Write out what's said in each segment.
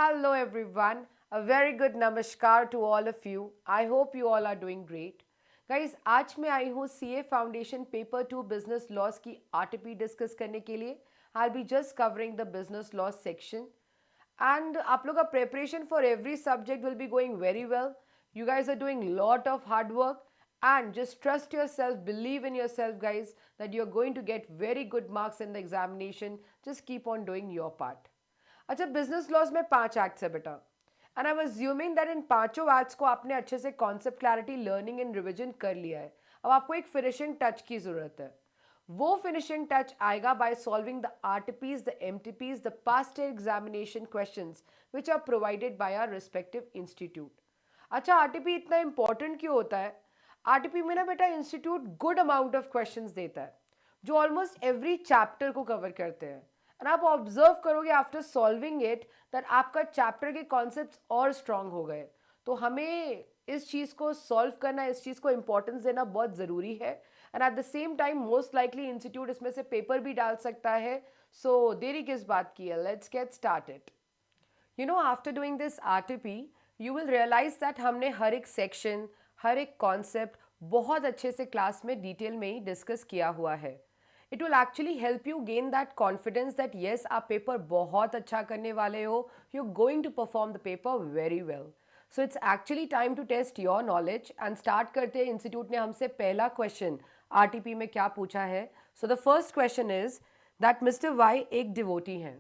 Hello everyone. A very good namaskar to all of you. I hope you all are doing great. Guys, आज मैं आई हूँ CA Foundation Paper 2 Business Laws की RTP discuss करने के लिए. I'll be just covering the business laws section. And आप लोग का preparation for every subject will be going very well. You guys are doing lot of hard work. And just trust yourself, believe in yourself guys that you're going to get very good marks in the examination. Just keep on doing your part. अच्छा business laws में 5 acts है बेटा and I am assuming that in पांचों acts को आपने अच्छे से concept clarity learning and revision कर लिया है. अब आपको एक फिनिशिंग टच की जरूरत है. वो फिनिशिंग टच आएगा by solving the RTPs, the MTPs, the past examination questions which are provided by our respective institute. अच्छा आरटीपी इतना इंपॉर्टेंट क्यों होता है? आरटीपी में ना बेटा institute good amount of questions देता है जो ऑलमोस्ट एवरी चैप्टर को कवर करते हैं. एंड आप ऑब्जर्व करोगे आफ्टर सॉल्विंग इट दैट आपका चैप्टर के कॉन्सेप्ट्स और स्ट्रांग हो गए. तो हमें इस चीज़ को सॉल्व करना, इस चीज़ को इंपॉर्टेंस देना बहुत ज़रूरी है. And eight the same time most likely institute इसमें से पेपर भी डाल सकता है. सो देरी किस बात की है, let's get started. You know after doing this RTP you will realize that हमने हर एक सेक्शन, हर एक कॉन्सेप्ट बहुत अच्छे से क्लास में डिटेल में ही डिस्कस किया हुआ है. It will actually help you gain that confidence that yes आप पेपर बहुत अच्छा करने वाले हो, you are going to perform the paper very well. So it's actually time to test your knowledge and start करते हैं. इंस्टीट्यूट ने हमसे पहला क्वेश्चन आरटीपी में क्या पूछा है. So the first question is that mister Y एक डिवोटी हैं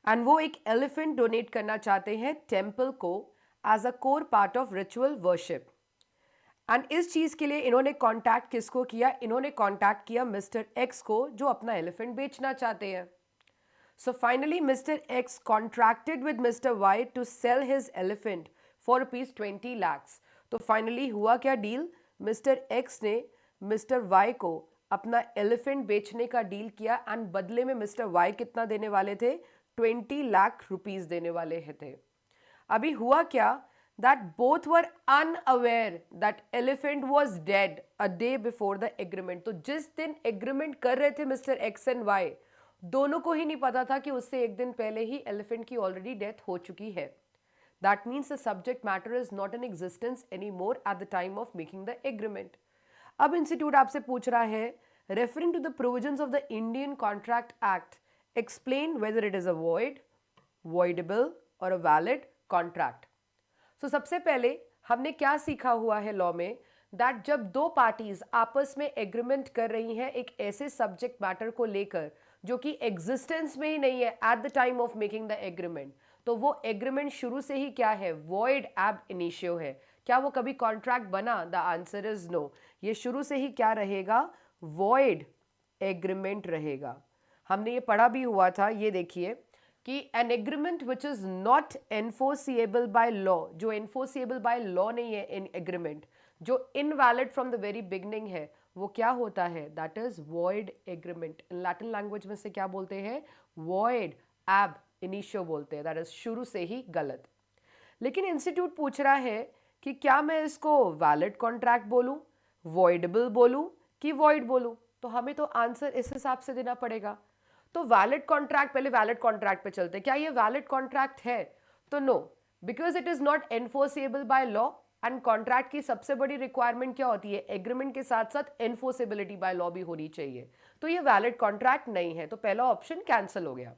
एंड वो एक एलिफेंट डोनेट करना चाहते हैं टेम्पल को as a core part of ritual worship. And इस चीज़ के लिए इन्होंने कांटेक्ट किसको किया? इन्होंने कांटेक्ट किया मिस्टर एक्स को जो अपना एलिफेंट बेचना चाहते हैं. So finally mister X contracted with mister Y to sell his elephant for ₹20 lakhs. तो फाइनली हुआ क्या डील? मिस्टर एक्स ने मिस्टर वाई को अपना एलिफेंट बेचने का डील किया एंड बदले में मिस्टर वाई कितना देने वाले थे? 20 लाख रुपीज़ देने वाले थे. अभी हुआ क्या? that both were unaware that elephant was dead a day before the agreement. तो जिस दिन एग्रीमेंट कर रहे थे मिस्टर एक्स एंड वाई, दोनों को ही नहीं पता था कि उससे एक दिन पहले ही एलिफेंट की ऑलरेडी डेथ हो चुकी है. That means the subject matter is not in existence any more at the time of making the agreement. अब इंस्टीट्यूट आपसे पूछ रहा है referring to the provisions of the Indian Contract Act explain whether it is a void, voidable और a valid contract. सो सबसे पहले हमने क्या सीखा हुआ है लॉ में? दैट जब दो पार्टीज आपस में एग्रीमेंट कर रही हैं एक ऐसे सब्जेक्ट मैटर को लेकर जो कि एग्जिस्टेंस में ही नहीं है eight the time of making the agreement, तो वो एग्रीमेंट शुरू से ही क्या है? वॉइड एब इनिशियो है. क्या वो कभी कॉन्ट्रैक्ट बना? The answer is no. ये शुरू से ही क्या रहेगा? वॉइड एग्रीमेंट रहेगा. हमने ये पढ़ा भी हुआ था. ये देखिए कि an agreement which is not enforceable by law, जो एनफोर्सिएबल बाय लॉ नहीं है इन एग्रीमेंट, जो invalid from the very beginning है, वो क्या होता है? That is void agreement. In Latin language में से क्या बोलते हैं? वॉइड एब इनिशियो बोलते हैं. दैट इज शुरू से ही गलत. लेकिन इंस्टीट्यूट पूछ रहा है कि क्या मैं इसको वैलिड कॉन्ट्रैक्ट बोलूं, वॉइडेबल बोलूं कि वॉइड बोलूं? तो हमें तो आंसर इस हिसाब से देना पड़ेगा. तो वैलिड कॉन्ट्रैक्ट, पहले वैलिड कॉन्ट्रैक्ट पे चलते हैं. क्या ये वैलिड कॉन्ट्रैक्ट है? तो no, because it is not enforceable by law. And contract की सबसे बड़ी रिक्वायरमेंट क्या होती है? एग्रीमेंट के साथ साथ एनफोर्सेबिलिटी बाय लॉ भी होनी चाहिए. तो ये वैलिड कॉन्ट्रैक्ट नहीं है, तो पहला ऑप्शन कैंसिल हो गया.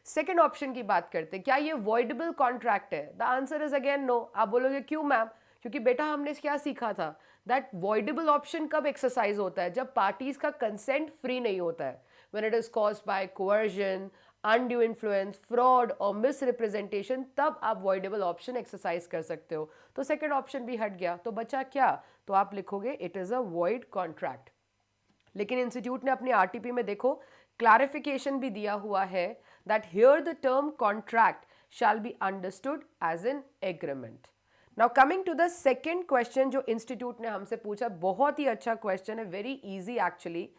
सेकेंड ऑप्शन की बात करते हैं. क्या ये वॉइडेबल कॉन्ट्रैक्ट है? The answer is again no. आप बोलोगे क्यों मैम? क्योंकि बेटा हमने क्या सीखा था? दैट वॉइडेबल ऑप्शन कब एक्सरसाइज होता है? जब पार्टीज का कंसेंट फ्री नहीं होता है. when it is caused by coercion, undue influence, fraud or misrepresentation, तब आप voidable option exercise कर सकते हो. तो second option भी हट गया. तो बचा क्या? तो आप लिखोगे it is a void contract. लेकिन इंस्टीट्यूट ने अपने आरटीपी में देखो क्लैरिफिकेशन भी दिया हुआ है that here the term contract shall be understood as an agreement. Now coming to the second question जो इंस्टीट्यूट ने हमसे पूछा, बहुत ही अच्छा क्वेश्चन है, वेरी इजी एक्चुअली.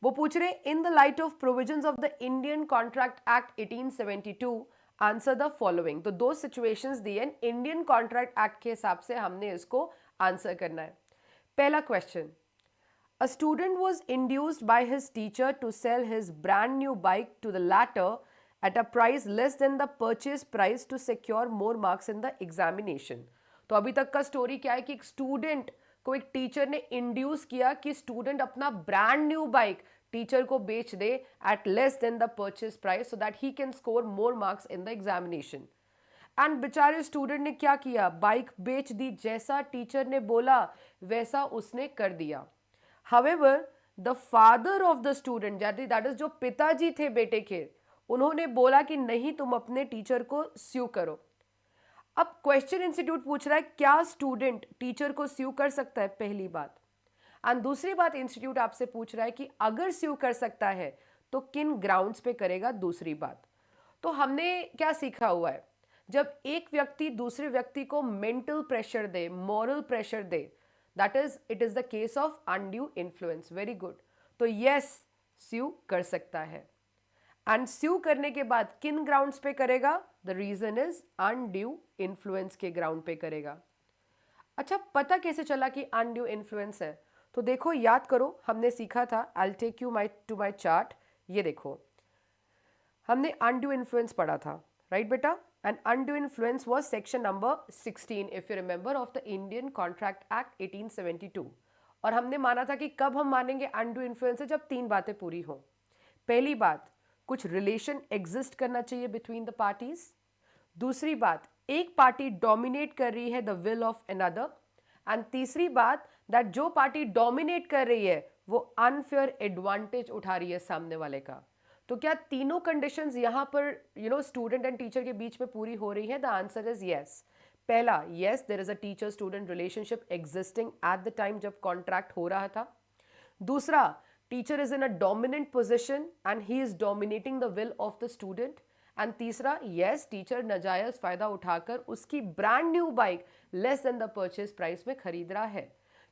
वो पूछ रहे in the light of provisions of the Indian Contract Act 1872 answer the following. तो दो सिचुएशंस दिए इंडियन कॉन्ट्रैक्ट एक्ट के हिसाब से हमने इसको आंसर करना है. पहला question, a student was induced by his teacher to sell his brand new bike to the latter at a price less than the purchase price to secure more marks in the examination. तो अभी तक का story क्या है कि एक student को एक टीचर ने इंड्यूस किया कि स्टूडेंट अपना ब्रांड न्यू बाइक टीचर को बेच दे at less than the purchase price so that he can score more marks in the examination. And बेचारे स्टूडेंट ने क्या किया, बाइक बेच दी, जैसा टीचर ने बोला वैसा उसने कर दिया. However the father of the student, that is जो पिताजी थे बेटे के, उन्होंने बोला कि नहीं तुम अपने टीचर को स्यू करो. अब क्वेश्चन इंस्टीट्यूट पूछ रहा है क्या स्टूडेंट टीचर को स्यू कर सकता है, पहली बात. एंड दूसरी बात इंस्टीट्यूट आपसे पूछ रहा है कि अगर स्यू कर सकता है तो किन ग्राउंड्स पे करेगा, दूसरी बात. तो हमने क्या सीखा हुआ है, जब एक व्यक्ति दूसरे व्यक्ति को mental pressure they, moral pressure they, that is it is the case of undue influence. Very good. तो यस, स्यू कर सकता है. एंड स्यू करने के बाद किन ग्राउंड्स पे करेगा, the reason is undue influence के ग्राउंड पे करेगा. अच्छा, पता कैसे चला कि अनड्यू इन्फ्लुएंस है? तो देखो, याद करो, हमने सीखा था, I will take you to my chart. ये देखो, हमने अनड्यू इन्फ्लुएंस पढ़ा था, राइट बेटा? And undue influence was section number 16 if you remember of the Indian Contract Act 1872. और हमने माना था कि कब हम मानेंगे अनड्यू इन्फ्लुएंस है, जब तीन बातें पूरी हो. पहली बात, कुछ रिलेशन एग्जिस्ट करना चाहिए बिटवीन द पार्टीज. दूसरी बात, एक पार्टी डोमिनेट कर रही है the will of another. And तीसरी बात, दैट जो पार्टी डोमिनेट कर रही है वो अनफेयर एडवांटेज उठा रही है सामने वाले का. तो क्या तीनों कंडीशंस यहां पर स्टूडेंट एंड टीचर के बीच में पूरी हो रही है? The answer is yes. पहला, yes there is a teacher student relationship existing at the time जब कॉन्ट्रैक्ट हो रहा था. दूसरा, teacher is in a dominant position and he is dominating the will of the student. And तीसरा, yes teacher नाजायज फायदा उठाकर उसकी brand new bike less than the purchase price में खरीद रहा है.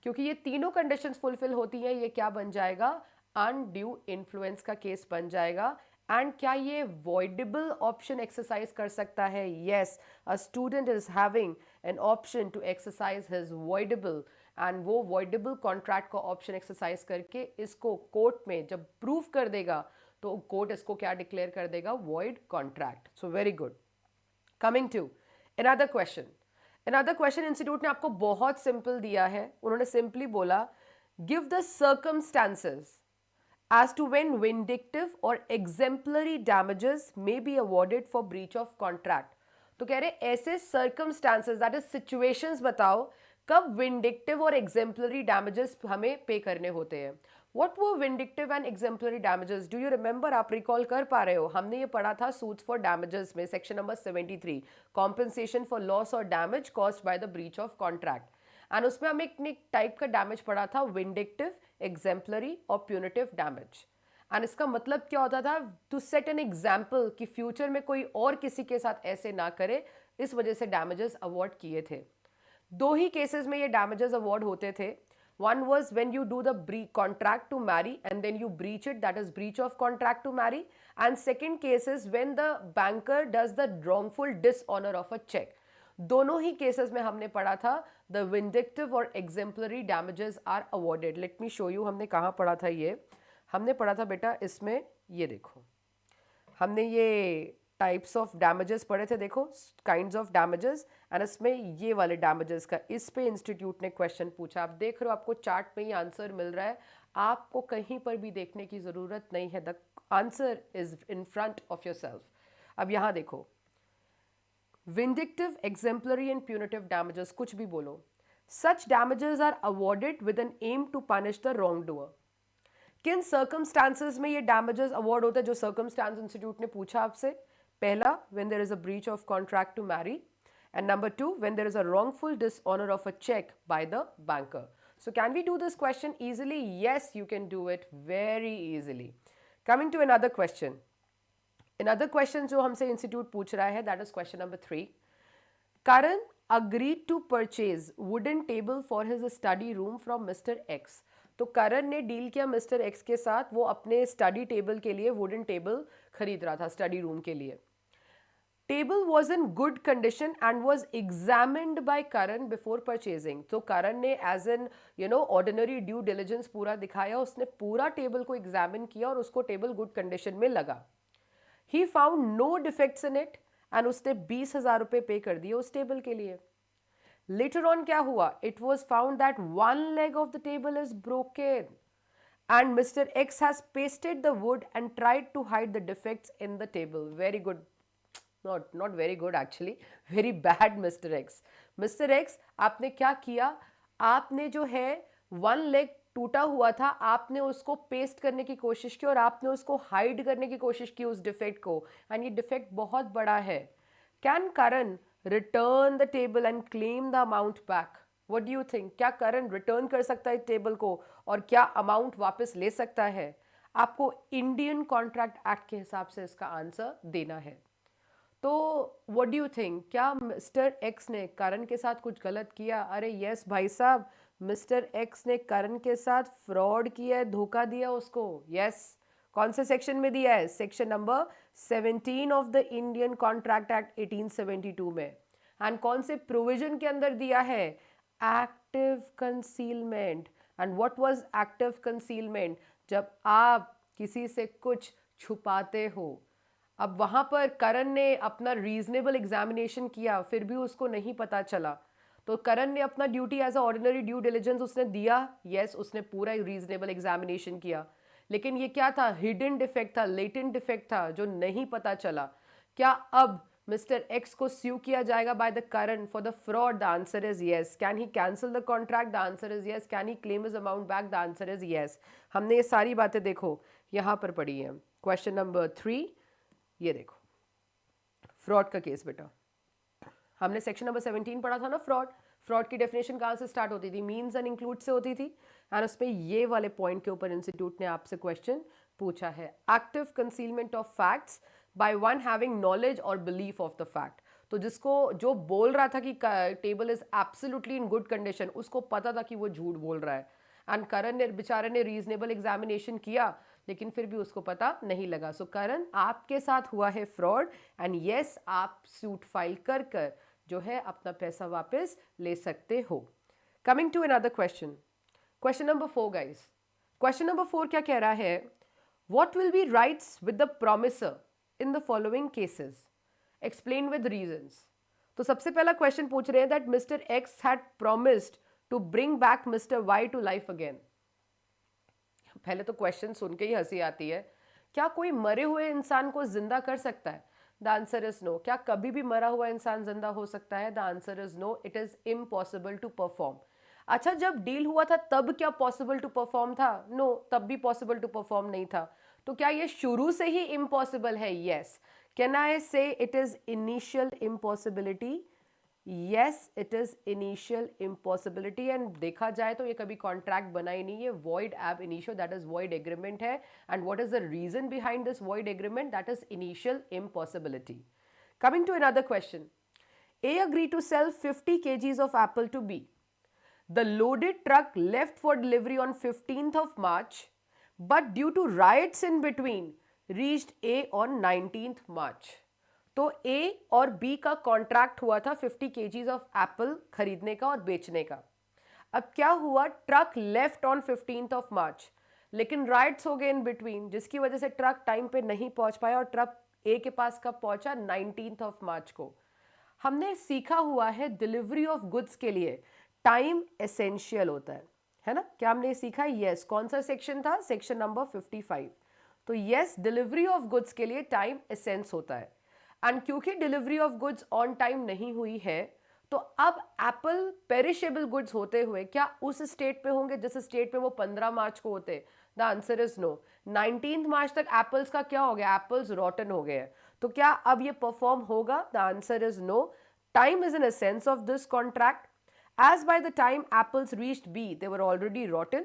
क्योंकि ये तीनों कंडीशंस फुलफिल होती हैं, ये क्या बन जाएगा, अनड्यू इन्फ्लुएंस का केस बन जाएगा. एंड क्या ये वॉइडेबल ऑप्शन एक्सरसाइज कर सकता है? Yes, a student is having an option to exercise his voidable, and वो वॉइडेबल कॉन्ट्रैक्ट का ऑप्शन एक्सरसाइज करके इसको कोर्ट में जब प्रूव कर देगा तो कोर्ट इसको क्या डिक्लेयर कर देगा, void contract. So very good. Coming to another question. Another question institute ने आपको बहुत सिंपल दिया है. उन्होंने सिंपली बोला, give the circumstances as to when vindictive or exemplary damages may be awarded for breach of contract. तो कह रहे ऐसे circumstances, that is situations बताओ कब vindictive और exemplary damages हमें पे करने होते हैं. What were vindictive and exemplary damages? Do you remember? आप recall कर पा रहे हो? हमने ये पढ़ा था suits for damages में, section number 73, compensation for loss or damage caused by the breach of contract. And उसमें हमें एक टाइप का डैमेज पड़ा था, विंडिक्टिव, एग्जेम्पलरी और प्यूनिटिव डैमेज. एंड इसका मतलब क्या होता था, टू सेट एन एग्जाम्पल कि फ्यूचर में कोई और किसी के साथ ऐसे ना करे, इस वजह से डैमेजेस अवॉर्ड किए थे. दो ही केसेस में ये डैमेजेस अवॉर्ड होते थे. One was when you do the contract to marry and then you breach it, that is breach of contract to marry. And second case is when the banker does the wrongful dishonour of a cheque. दोनों ही cases में हमने पढ़ा था the vindictive और exemplary damages are awarded. Let me show you, हमने कहाँ पढ़ा था ये. हमने पढ़ा था बेटा इसमें, ये देखो, हमने ये टाइप्स ऑफ डैमेजेस पढ़े थे, देखो काइंड्स ऑफ डैमेजेस, एंड इसमें ये वाले डैमेजेस का इस पे इंस्टीट्यूट ने क्वेश्चन पूछा. आप देख रहे हो, आपको चार्ट में ही आंसर मिल रहा है, आपको कहीं पर भी देखने की ज़रूरत नहीं है. The answer is in front of your self. अब यहाँ देखो, vindictive, exemplary and punitive damages, कुछ भी बोलो, such damages are awarded with an aim to punish the wrongdoer. किन circumstances में ये damages award होते हैं, जो circumstance institute ने पूछा आपसे? पहला, when there is a breach of contract to marry, and number two, when there is a wrongful dishonor of a check by the banker. So can we do this question easily? Yes, you can do it very easily. Coming to another question. Another question जो हमसे institute पूछ रहा है, that is question number 3. Karan agreed to purchase wooden table for his study room from Mr. X. तो करण ने deal किया mister x के साथ, वो अपने स्टडी टेबल के लिए वुडन टेबल खरीद रहा था स्टडी रूम के लिए. Table was in good condition and was examined by Karan before purchasing. तो करण ने as an ordinary due diligence पूरा दिखाया, उसने पूरा टेबल को एग्जामिन किया और उसको टेबल गुड कंडीशन में लगा. He found no defects in it and उसने 20,000 रुपये पे कर दिए उस टेबल के लिए. लेटर ऑन क्या हुआ? It was found that one leg of the table is broken and Mr. X has pasted the wood and tried to hide the defects in the table. Very good. Not very good actually. Very bad Mr. X. Mr. X, आपने क्या किया? आपने जो है one leg टूटा हुआ था, आपने उसको पेस्ट करने की कोशिश की और आपने उसको हाइड करने की कोशिश की उस डिफेक्ट को, एंड ये डिफेक्ट बहुत बड़ा है. Can Karan return the table and claim the amount back? What do you think? क्या करण रिटर्न कर सकता है टेबल को और क्या अमाउंट वापस ले सकता है? आपको इंडियन कॉन्ट्रैक्ट एक्ट के हिसाब से इसका आंसर देना है. तो व्हाट डू यू थिंक? क्या मिस्टर एक्स ने करण के साथ कुछ गलत किया? अरे यस भाई साहब, मिस्टर एक्स ने करण के साथ फ्रॉड किया है, धोखा दिया उसको. यस. कौन से सेक्शन में दिया है? Section number 17 of the Indian Contract Act 1872 में. एंड कौन से प्रोविजन के अंदर दिया है? Active concealment. And what was active concealment? जब आप किसी से कुछ छुपाते हो. अब वहां पर करण ने अपना रीजनेबल एग्जामिनेशन किया, फिर भी उसको नहीं पता चला, तो करण ने अपना duty as a ordinary due diligence उसने दिया. यस, उसने पूरा रीजनेबल एग्जामिनेशन किया, लेकिन ये क्या था? हिडन डिफेक्ट था, लेटेंट डिफेक्ट था जो नहीं पता चला. क्या अब मिस्टर एक्स को स्यू किया जाएगा by the Karan for the fraud? The answer is yes. Can he cancel the contract? The answer is yes. Can he claim his amount back? The answer is yes. हमने ये सारी बातें देखो यहां पर पढ़ी है. क्वेश्चन नंबर 3, ये देखो फ्रॉड का केस. बेटा हमने सेक्शन नंबर 17 पढ़ा था ना, फ्रॉड की डेफिनेशन कहाँ से स्टार्ट होती थी? मीन्स एंड इंक्लूड से होती थी. एंड उसमें ये वाले पॉइंट के ऊपर इंस्टीट्यूट ने आपसे क्वेश्चन पूछा है. Active concealment of facts by one having knowledge और बिलीफ ऑफ द फैक्ट. तो जिसको जो बोल रहा था कि table is absolutely in good condition, उसको पता था कि वो झूठ बोल रहा है. एंड करण ने बेचारे ने रीजनेबल एग्जामिनेशन किया, लेकिन फिर भी उसको पता नहीं लगा. सो करण, आपके साथ हुआ है फ्रॉड, एंड यस, आप सूट फाइल कर कर जो है अपना पैसा वापस ले सकते हो. Coming to another question, question number 4 guys. Question number 4 क्या कह रहा है? What will be rights with the promisor in the following cases? Explain with reasons. तो सबसे पहला क्वेश्चन पूछ रहे हैं that mister X had promised to bring back mister Y to life again. पहले तो क्वेश्चन सुन के ही हंसी आती है. क्या कोई मरे हुए इंसान को जिंदा कर सकता है? The answer is no. क्या कभी भी मरा हुआ इंसान जिंदा हो सकता है? The answer is no. It is impossible to perform. अच्छा, जब डील हुआ था तब क्या पॉसिबल टू परफॉर्म था? नो, तब भी पॉसिबल टू परफॉर्म नहीं था. तो क्या ये शुरू से ही इम्पॉसिबल है? यस. कैन आई से it is initial impossibility? Yes, it is initial impossibility. And देखा जाए तो ये कभी कॉन्ट्रैक्ट बना ही नहीं है. Void ab initio, that is void agreement है. And what is the reason behind this void agreement? That is initial impossibility. Coming to another question. A agreed to sell 50 kgs of apple to B. The loaded truck left for delivery on 15th of March, but due to riots in between, reached A on 19th March. तो A और B का contract हुआ था 50 kgs of Apple खरीदने का और बेचने का. अब क्या हुआ? Truck left on 15th of March, लेकिन राइट्स हो गए इन बिटवीन, जिसकी वजह से ट्रक टाइम पे नहीं पहुंच पाया और ट्रक A के पास कब पहुंचा? 19th ऑफ मार्च को. हमने सीखा हुआ है डिलीवरी ऑफ गुड्स के लिए टाइम एसेंशियल होता है ना? क्या हमने सीखा? यस. कौन सा सेक्शन था? Section number 55. तो यस, डिलीवरी ऑफ गुड्स के लिए टाइम एसेंस होता है. एंड क्योंकि delivery of goods on time नहीं हुई है, तो अब एप्पल पेरिशेबल गुड्स होते हुए क्या उस स्टेट पे होंगे जिस स्टेट में वो 15 मार्च को होते? The answer is no. 19 मार्च तक एप्पल्स का क्या हो गया? एप्पल्स रॉटन हो गए हैं. तो क्या अब ये परफॉर्म होगा? The answer is no. Time is in essence of this contract. As by the time apples reached B, they were already rotten.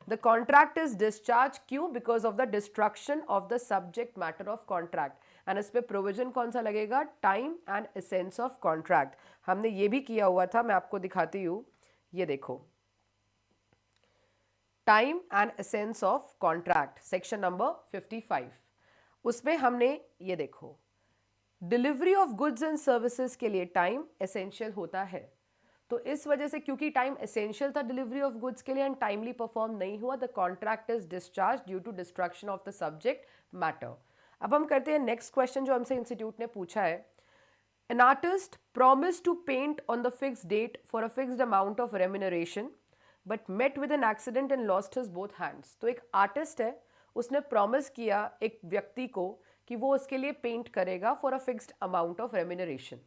The contract is discharged. क्यों? Because of the destruction of the subject matter of contract. And इस पे provision कौन सा लगेगा? Time and essence of contract. हमने ये भी किया हुआ था, मैं आपको दिखाती हूँ. ये देखो, Time and essence of contract, section number 55. उसमें हमने ये देखो, delivery of goods and services के लिए टाइम एसेंशियल होता है. तो इस वजह से क्योंकि टाइम एसेंशियल था डिलीवरी ऑफ गुड्स के लिए एंड टाइमली परफॉर्म नहीं हुआ, the contract is discharge due to destruction of the subject matter. अब हम करते हैं नेक्स्ट क्वेश्चन जो हमसे इंस्टीट्यूट ने पूछा है। An artist promise to paint on the fix date for a fixed amount of remuneration but met with an accident and lost his both hands. तो एक आर्टिस्ट है, उसने प्रॉमिस किया एक व्यक्ति को कि वो उसके लिए पेंट करेगा for a fixed amount of remuneration,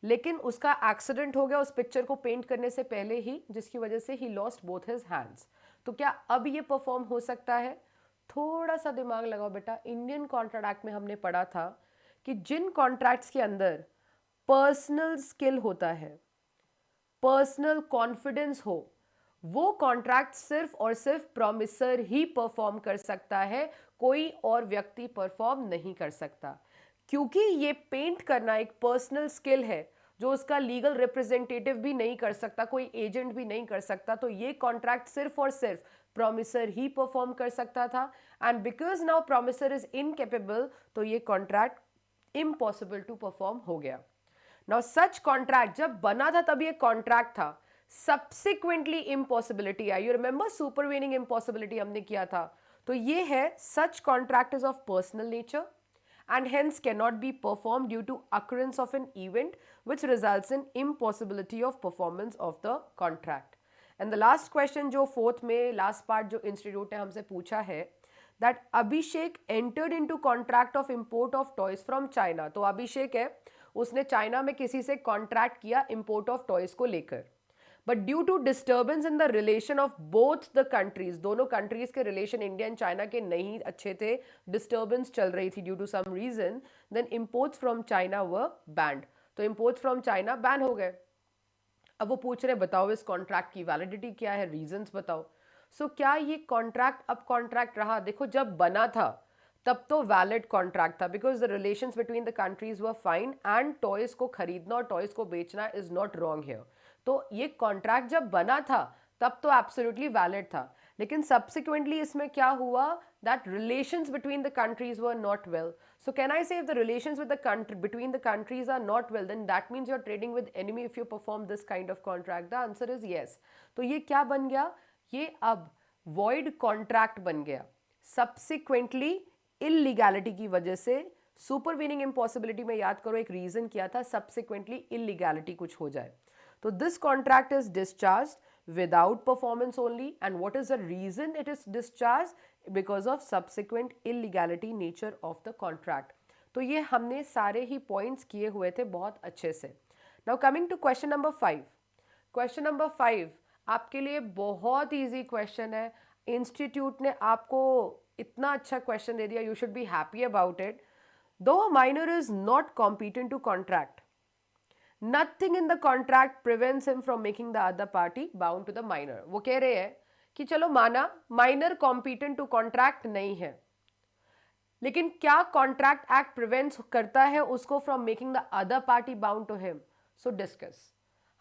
लेकिन उसका एक्सीडेंट हो गया उस पिक्चर को पेंट करने से पहले ही, जिसकी वजह से he lost both his hands. तो क्या अब ये परफॉर्म हो सकता है? थोड़ा सा दिमाग लगाओ बेटा। इंडियन कॉन्ट्रैक्ट एक्ट में हमने पढ़ा था कि जिन कॉन्ट्रैक्ट्स के अंदर पर्सनल स्किल होता है, पर्सनल कॉन्फिडेंस हो, वो कॉन्ट्रैक्ट सिर्फ और सिर्फ प्रॉमिसर ही परफॉर्म कर सकता है, कोई और व्यक्ति परफॉर्म नहीं कर सकता। क्योंकि ये पेंट करना एक पर्सनल स्किल है जो उसका लीगल रिप्रेजेंटेटिव भी नहीं कर सकता, कोई एजेंट भी नहीं कर सकता, तो ये कॉन्ट्रैक्ट सिर्फ और सिर्फ प्रॉमिसर ही परफॉर्म कर सकता था। And because now promiser is incapable, तो ये कॉन्ट्रैक्ट इम्पॉसिबल टू परफॉर्म हो गया। नाउ सच कॉन्ट्रैक्ट जब बना था तब ये कॉन्ट्रैक्ट था, subsequently impossibility I. You remember supervening impossibility हमने किया था। तो ये है सच contract is of personal nature and hence cannot be performed due to occurrence of an event which results in impossibility of performance of the contract. And the last question जो fourth में last part जो institute ने हमसे पूछा है, that Abhishek entered into contract of import of toys from China। तो अभिषेक है, उसने चाइना में किसी से कॉन्ट्रैक्ट किया इम्पोर्ट ऑफ टॉयज को लेकर, but due to disturbance in the relation of both the countries, दोनों कंट्रीज के रिलेशन इंडिया एंड चाइना के नहीं अच्छे थे, डिस्टर्बेंस चल रही थी due to some reason, then imports from China were banned. तो इंपोर्ट्स फ्रॉम चाइना बैन हो गए। अब वो पूछ रहे बताओ इस कॉन्ट्रैक्ट की वैलिडिटी क्या है, रीजंस बताओ। सो क्या ये कॉन्ट्रैक्ट अब कॉन्ट्रैक्ट रहा? देखो जब बना था तब तो वैलिड कॉन्ट्रैक्ट था, because the relations between the countries were fine and toys को खरीदना और टॉयज को बेचना इज नॉट रॉन्ग हियर। तो ये कॉन्ट्रैक्ट जब बना था तब तो एब्सोल्युटली वैलिड था, लेकिन सब्सिक्वेंटली इसमें क्या हुआ, that relations between the countries were not well. So can I say if the relations with the country between the countries are not well, then that means you're trading with enemy if you perform this kind of contract? The answer is yes. तो ये क्या बन गया? ये अब void contract बन गया। Subsequently illegality की वजह से, supervening impossibility में याद करो एक reason किया था, subsequently illegality कुछ हो जाए। तो this contract is discharged without performance only, and what is the reason it is discharged? Because of subsequent illegality nature of the contract। तो ये हमने सारे ही पॉइंट्स किए हुए थे बहुत अच्छे से। Now coming to question number 5। Question number 5 आपके लिए बहुत इजी क्वेश्चन है। इंस्टीट्यूट ने आपको इतना अच्छा क्वेश्चन दे दिया, you should be happy about it. Though minor is not competent to contract, nothing in the contract prevents him from making the other party bound to the minor. वो कह रहे हैं कि चलो माना माइनर कॉम्पिटेंट टू कॉन्ट्रैक्ट नहीं है, लेकिन क्या कॉन्ट्रैक्ट एक्ट प्रिवेंट्स करता है उसको from making the other party bound to him? So discuss.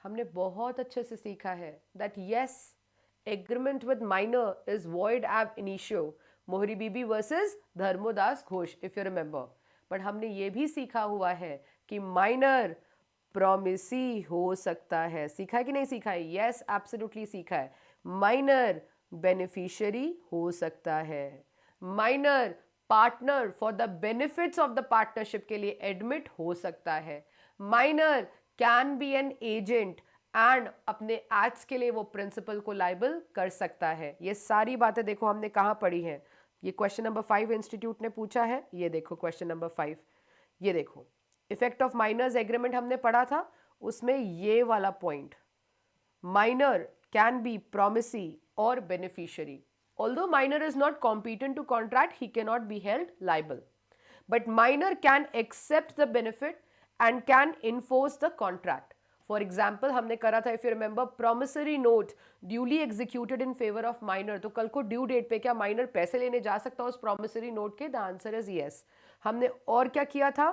हमने बहुत अच्छे से सीखा है that yes, agreement with minor is void ab initio, Mohori Bibi versus Dharmodas Ghosh, if you remember. But हमने ये भी सीखा हुआ है कि माइनर प्रॉमिसी हो सकता है। सीखा है कि नहीं सीखा है? यस, एब्सोल्युटली सीखा है। माइनर बेनिफिशियरी हो सकता है, minor partner for the benefits of the partnership के लिए एडमिट हो सकता है, minor can B an agent and अपने एक्ट्स के लिए वो प्रिंसिपल को लाइबल कर सकता है। ये सारी बातें देखो हमने कहाँ पढ़ी हैं। ये क्वेश्चन नंबर 5 इंस्टीट्यूट ने पूछा है। ये देखो क्वेश्चन नंबर 5, ये देखो इफेक्ट ऑफ माइनर्स एग्रीमेंट हमने पढ़ा था, उसमें ये वाला point, minor can B promisee or beneficiary. Although minor is not competent to contract, he cannot be held liable. But minor can accept the benefit and can enforce the contract. For example, हमने करा था if you remember promissory note duly executed in favor of minor। तो कल को due date पे क्या minor पैसे लेने जा सकता है उस promissory note के? The answer is yes। हमने और क्या किया था?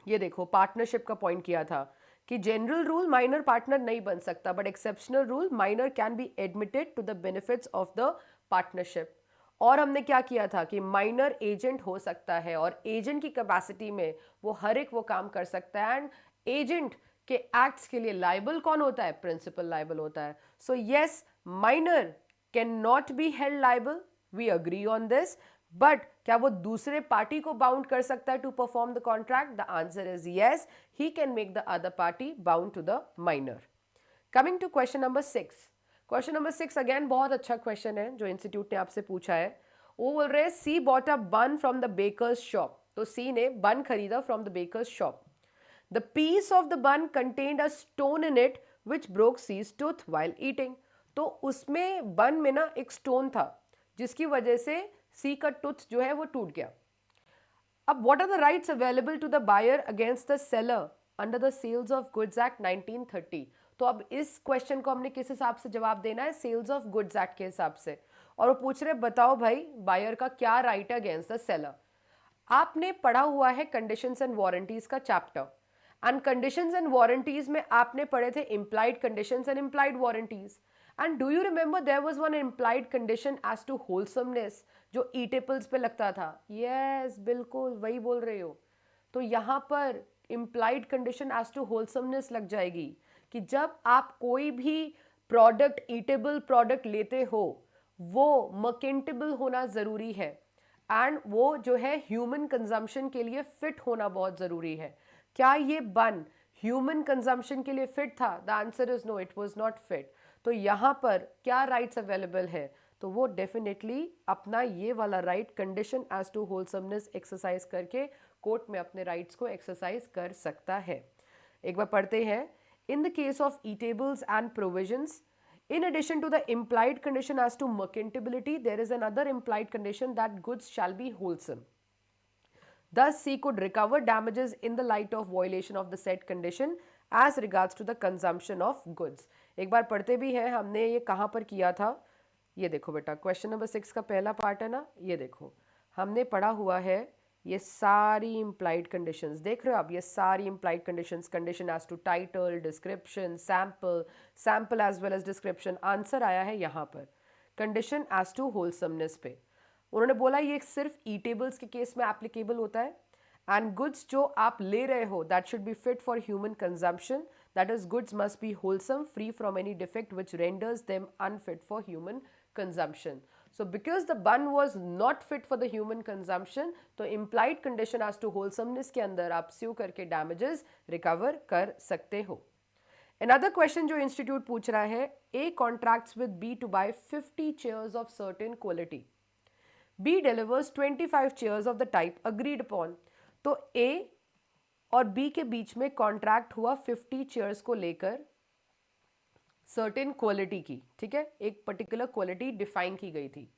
ये देखो पार्टनरशिप का पॉइंट किया था कि जनरल रूल माइनर पार्टनर नहीं बन सकता, but exceptional rule minor can be admitted to the benefits of the partnership. और हमने क्या किया था कि माइनर एजेंट हो सकता है और एजेंट की कैपेसिटी में वो हर एक वो काम कर सकता है, एंड एजेंट के एक्ट्स के लिए लाइबल कौन होता है? प्रिंसिपल लाइबल होता है। So yes, minor can not be held liable, we agree on this, but क्या वो दूसरे पार्टी को बाउंड कर सकता है to perform the contract? The answer is yes, he can make the other party bound to the minor. Coming to question number 6. Question number 6 again बहुत अच्छा question है जो इंस्टीट्यूट ने आपसे पूछा है. वो बोल रहे हैं सी बॉट अ बन फ्रॉम द बेकर्स शॉप. तो सी ने बन खरीदा from the baker's shop. The piece of the bun contained a stone in it which broke C's tooth while eating. तो उसमें बन में ना एक स्टोन था जिसकी वजह से सी का टूथ जो है वो टूट गया. अब what are the rights available to the buyer against the seller under the sales of goods act 1930. तो अब इस क्वेश्चन को हमने किस हिसाब से जवाब देना है? सेल्स ऑफ गुड्स एक्ट के हिसाब से. और वो पूछ रहे बताओ भाई बायर का क्या राइट है अगेंस्ट द सेलर. आपने पढ़ा हुआ है कंडीशंस एंड वारंटीज का chapter, and conditions and warranties में आपने पढ़े थे implied conditions and implied warranties. And do you remember there was one implied condition as to wholesomeness जो eatables पे लगता था? Yes, बिल्कुल वही बोल रहे हो. तो यहाँ पर implied condition as to wholesomeness लग जाएगी कि जब आप कोई भी प्रोडक्ट ईटेबल प्रोडक्ट लेते हो वो मर्केंटेबल होना ज़रूरी है, एंड वो जो है ह्यूमन कंजम्पशन के लिए फिट होना बहुत ज़रूरी है. क्या ये बन ह्यूमन कंजम्पशन के लिए फिट था? The answer is no, it was not fit. तो यहाँ पर क्या राइट्स अवेलेबल है? तो वो डेफिनेटली अपना ये वाला right condition as to wholesomeness exercise करके कोर्ट में अपने राइट्स को एक्सरसाइज कर सकता है. एक बार पढ़ते हैं. In the case of eatables and provisions, in addition to the implied condition as to merchantability, there is another implied condition that goods shall be wholesome. Thus, C could recover damages in the light of violation of the said condition as regards to the consumption of goods. एक बार पढ़ते भी हैं, हमने ये कहाँ पर किया था? ये देखो बेटा, क्वेश्चन नंबर 6 का पहला पार्ट है ना, ये देखो हमने पढ़ा हुआ है ये सारी implied conditions. देख रहे हो आप ये सारी implied conditions, condition as to title, description, sample as well as description. Answer आया है यहाँ पर condition as to wholesomeness पे. उन्होंने बोला ये सिर्फ ईटेबल्स के केस में एप्लीकेबल होता है, एंड गुड्स जो आप ले रहे हो that should be fit for human consumption. That is goods must be wholesome, free from any defect which renders them unfit for human consumption. So because the bun was not fit for the human consumption, तो implied condition as to wholesomeness के अंदर आप sue करके damages recover कर सकते हो. Another question जो institute पूछ रहा है, A contracts with B to buy 50 chairs of certain quality. B delivers 25 chairs of the type agreed upon. तो A और B के बीच में कॉन्ट्रैक्ट हुआ 50 चेयर्स को लेकर सर्टेन क्वालिटी की. ठीक है, एक पर्टिकुलर क्वालिटी डिफाइन की गई थी.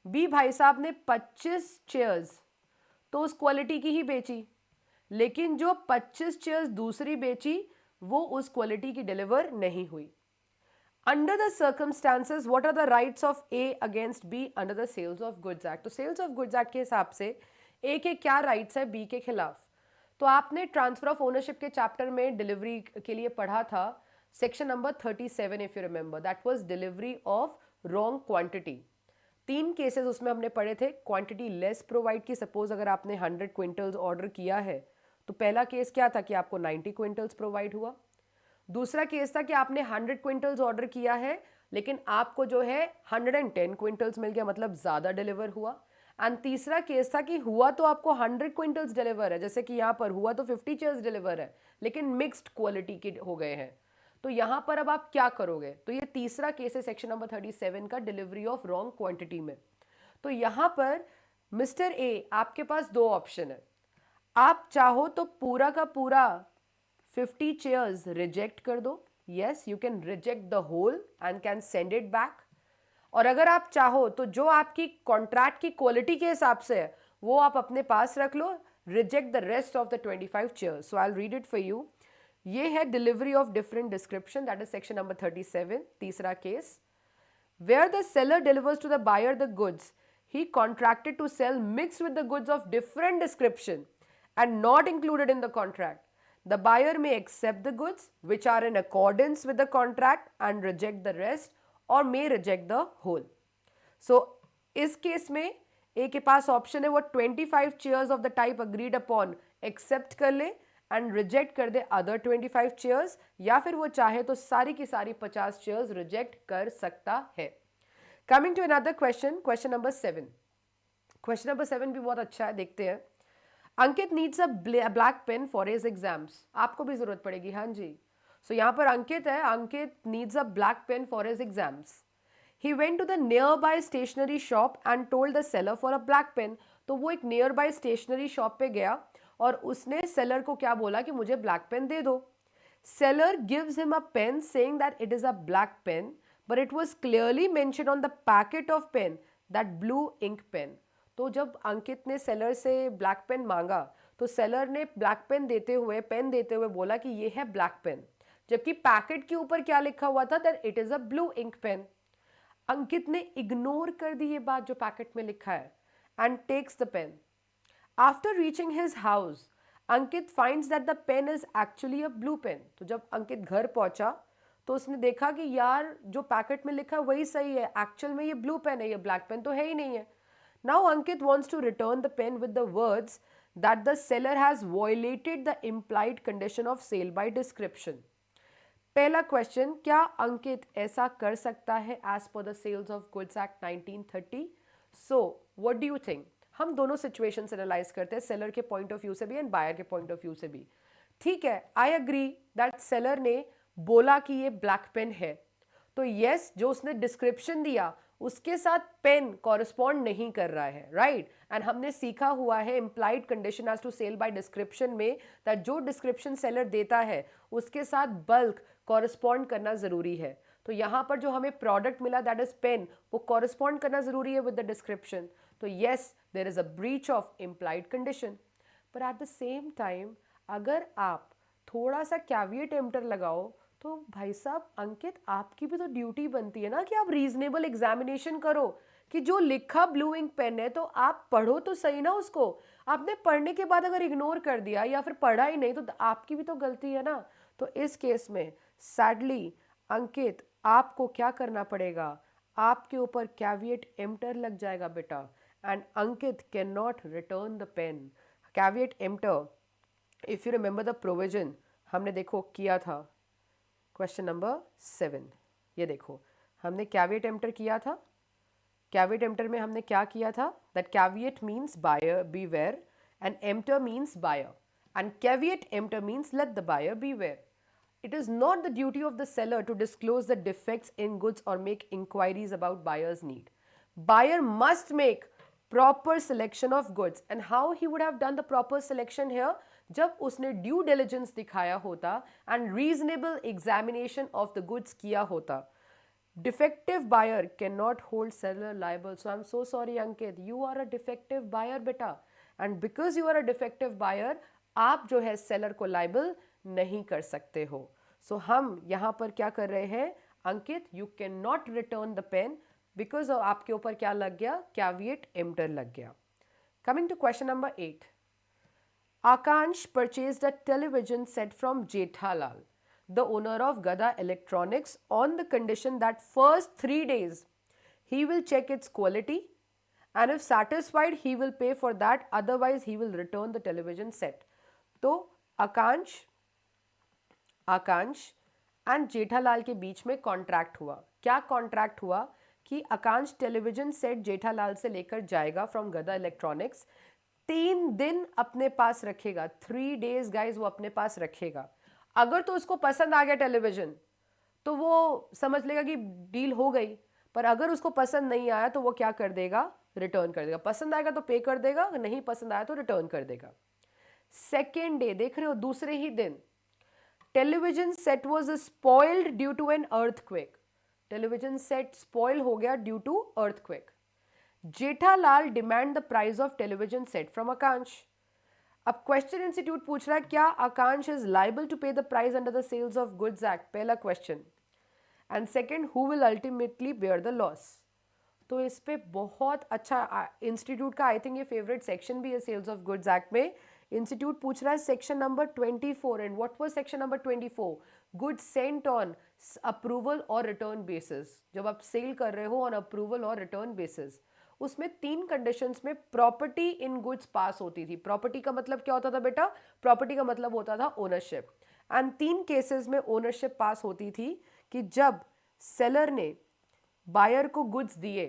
बी भाई साहब ने 25 चेयर्स तो उस क्वालिटी की ही बेची, लेकिन जो 25 चेयर्स दूसरी बेची वो उस क्वालिटी की डिलीवर नहीं हुई. Under the circumstances what are the rights of A against B under the sales of goods act. तो सेल्स ऑफ गुड्स एक्ट के हिसाब से ए के क्या राइट्स है बी के खिलाफ? तो आपने ट्रांसफर ऑफ ओनरशिप के चैप्टर में डिलीवरी के लिए पढ़ा था section number 37 if you remember, that was delivery of wrong quantity. 3 cases उसमें हमने पढ़े थे. क्वांटिटी लेस प्रोवाइड की, सपोज अगर आपने 100 क्विंटल्स ऑर्डर किया है तो पहला केस क्या था कि आपको 90 क्विंटल्स प्रोवाइड हुआ. दूसरा केस था कि आपने 100 क्विंटल्स ऑर्डर किया है लेकिन आपको जो है 110 क्विंटल्स मिल गया, मतलब ज़्यादा डिलीवर हुआ. एंड तीसरा केस था कि हुआ तो आपको 100 क्विंटल्स डिलीवर है, जैसे कि यहाँ पर हुआ तो 50 चेयर्स डिलीवर है लेकिन मिक्स्ड क्वालिटी के हो गए हैं. तो यहाँ पर अब आप क्या करोगे? तो ये तीसरा केस है सेक्शन नंबर 37 का, डिलीवरी ऑफ रॉन्ग क्वांटिटी में. तो यहाँ पर मिस्टर ए आपके पास 2 ऑप्शन है. आप चाहो तो पूरा का पूरा 50 चेयर्स रिजेक्ट कर दो. Yes, you can reject the whole and can send it back. और अगर आप चाहो तो जो आपकी कॉन्ट्रैक्ट की क्वालिटी के हिसाब से है वो आप अपने पास रख लो. Reject the rest of the 25 chairs. So I will read it for you. ये है delivery of different description, that is section number 37. तीसरा केस, where the seller delivers to the buyer the goods he contracted to sell mixed with the goods of different description and not included in the contract. The buyer may accept the goods which are in accordance with the contract and reject the rest or may reject the whole. So, इस case में A के पास option है वो 25 chairs of the type agreed upon accept कर ले and reject कर दे other 25 chairs, या फिर वो चाहे तो सारी की सारी 50 चेयर्स रिजेक्ट कर सकता है. Coming to another question, question number 7. Question number 7 भी बहुत अच्छा है, देखते हैं। Ankit needs a black pen for his exams. आपको भी जरूरत पड़ेगी, हाँ जी। सो यहाँ पर अंकित है, Ankit needs a black pen for his exams. He went to the nearby stationery shop and told the seller for a black pen. तो वो एक नियर बाय स्टेशनरी शॉप पे गया और उसने सेलर को क्या बोला कि मुझे ब्लैक पेन दे दो। Seller gives him a pen saying that it is a black pen, but it was clearly mentioned on the packet of pen that blue ink pen. तो जब अंकित ने सेलर से ब्लैक पेन मांगा तो seller ने black pen देते हुए, pen देते हुए बोला कि ये है ब्लैक पेन, जबकि पैकेट के ऊपर क्या लिखा हुआ था, that it is a blue ink pen. Ankit ने इग्नोर कर दी ये बात जो पैकेट में लिखा है and takes the pen. After reaching his house Ankit finds that the pen is actually a blue pen. तो जब अंकित घर पहुंचा तो उसने देखा कि यार जो पैकेट में लिखा है वही सही है, एक्चुअल में ये ब्लू पेन है, ये ब्लैक पेन तो है ही नहीं है। Now Ankit wants to return the pen with the words that the seller has violated the implied condition of sale by description. पहला क्वेश्चन, क्या अंकित ऐसा कर सकता है as per the sales of goods act 1930? So what do you think? हम दोनों situation analyse करते हैं, सेलर के पॉइंट ऑफ व्यू से भी एंड बायर के पॉइंट ऑफ व्यू से भी। ठीक है, आई अग्री दैट सेलर ने बोला कि ये ब्लैक पेन है, तो यस जो उसने डिस्क्रिप्शन दिया उसके साथ पेन कॉरेस्पॉन्ड नहीं कर रहा है, राइट। एंड हमने सीखा हुआ है implied condition as to sale by description में दैट जो डिस्क्रिप्शन सेलर देता है उसके साथ बल्क कॉरेस्पॉन्ड करना जरूरी है। तो यहाँ पर जो हमें प्रोडक्ट मिला दैट इज पेन, वो कॉरेस्पॉन्ड करना जरूरी है विद द डिस्क्रिप्शन। तो yes there is a breach of implied condition. पर एट द सेम टाइम अगर आप थोड़ा सा कैविएट एम्प्टर लगाओ तो भाई साहब अंकित आपकी भी तो ड्यूटी बनती है ना कि आप रीजनेबल एग्जामिनेशन करो कि जो लिखा ब्लू इंक पेन है तो आप पढ़ो तो सही ना उसको। आपने पढ़ने के बाद अगर इग्नोर कर दिया या फिर पढ़ा ही नहीं तो आपकी भी तो गलती है ना। तो इस केस में सैडली अंकित आपको क्या करना पड़ेगा, आपके ऊपर कैविएट एम्प्टर लग जाएगा बेटा, and Ankit can not return the pen. Caveat emptor, if you remember the provision हमने देखो किया था क्वेश्चन नंबर 7। ये देखो हमने कैविएट एम्प्टर किया था। कैविएट एम्प्टर में हमने क्या किया था, that caveat means buyer beware and emptor means buyer, and caveat emptor means let the buyer beware. It is not the duty of the seller to disclose the defects in goods or make inquiries about buyer's need. Buyer must make proper selection of goods, and how he would have done the proper selection here? जब उसने due diligence दिखाया होता and reasonable examination of the goods किया होता। Defective buyer cannot hold seller liable. So I'm so sorry Ankit, you are a defective buyer बेटा, and because you are a defective buyer आप जो है seller को liable नहीं कर सकते हो। सो हम यहाँ पर क्या कर रहे हैं, Ankit you can not return the pen because आपके ऊपर क्या लग गया, कैविएट एम्प्टर लग गया। Coming to question number 8, Akansh purchased a television set from Jethalal the owner of Gada Electronics on the condition that first 3 days he will check its quality and if satisfied he will pay for that, otherwise he will return the television set. तो आकांश and Jethalal के बीच में contract हुआ। क्या contract हुआ कि आकांश television set Jethalal से लेकर जाएगा फ्रॉम गदा इलेक्ट्रॉनिक्स, 3 दिन अपने पास रखेगा, 3 days गाइज वो अपने पास रखेगा। अगर तो उसको पसंद आ गया टेलीविजन तो वो समझ लेगा कि डील हो गई, पर अगर उसको पसंद नहीं आया तो वो क्या कर देगा, रिटर्न कर देगा। पसंद आएगा तो पे कर देगा, नहीं पसंद आया तो रिटर्न कर देगा। सेकेंड डे देख रहे हो, दूसरे ही दिन television set was spoiled due to an earthquake. Television set spoil हो गया due to earthquake. Jethalal demand the price of television set from Akansh. अब क्वेश्चन इंस्टीट्यूट पूछ रहा है क्या Akansh is liable to pay the price under the sales of goods act, पहला क्वेश्चन। And second, who will ultimately bear the loss. तो इस पे बहुत अच्छा इंस्टीट्यूट का आई थिंक ये फेवरेट सेक्शन भी है सेल्स ऑफ गुड्स एक्ट में। इंस्टीट्यूट पूछ रहा है section number 24, and what was section number 24, goods Saint on approval और रिटर्न बेसिस। जब आप सेल कर रहे हो ऑन अप्रूवल और रिटर्न बेसिस, उसमें 3 कंडीशंस में प्रॉपर्टी इन गुड्स पास होती थी। प्रॉपर्टी का मतलब क्या होता था बेटा, प्रॉपर्टी का मतलब होता था ओनरशिप। एंड 3 केसेस में ओनरशिप पास होती थी कि जब सेलर ने बायर को गुड्स दिए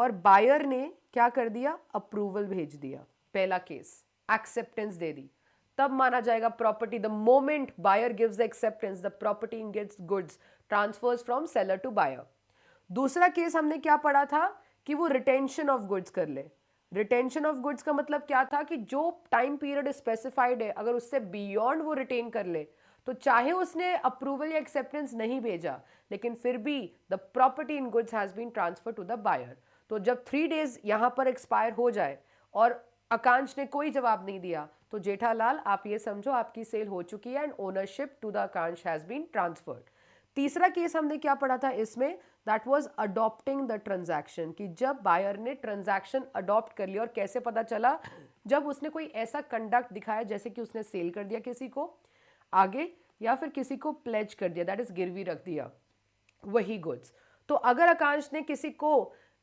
और बायर ने क्या कर दिया, अप्रूवल भेज दिया, पहला केस एक्सेप्टेंस दे दी, तब माना जाएगा property. The moment buyer gives the acceptance, the property gets goods transfers from seller to buyer. दूसरा केस हमने क्या पढ़ा था कि वो रिटेंशन ऑफ गुड्स कर ले। रिटेंशन ऑफ गुड्स का मतलब क्या था कि जो टाइम पीरियड स्पेसिफाइड है अगर उससे बियॉन्ड वो रिटेन कर ले, तो चाहे उसने अप्रूवल या एक्सेप्टेंस नहीं भेजा लेकिन फिर भी the property in goods has been transfer to the buyer. तो जब 3 डेज यहां पर एक्सपायर हो जाए और आकांक्ष ने कोई जवाब नहीं दिया, तो जेठालाल आप ये समझो आपकी सेल हो चुकी है and ownership to the Akanksh has been transferred. तीसरा केस हमने क्या पढ़ा था इसमें, that was adopting the transaction, कि जब बायर ने ट्रांजैक्शन अडॉप्ट कर लिया। और कैसे पता चला, जब उसने कोई ऐसा कंडक्ट दिखाया जैसे कि उसने सेल कर दिया किसी को आगे, या फिर किसी को प्लेज कर दिया, दैट इज गिरवी रख दिया वही गुड्स। तो अगर आकांक्ष ने किसी को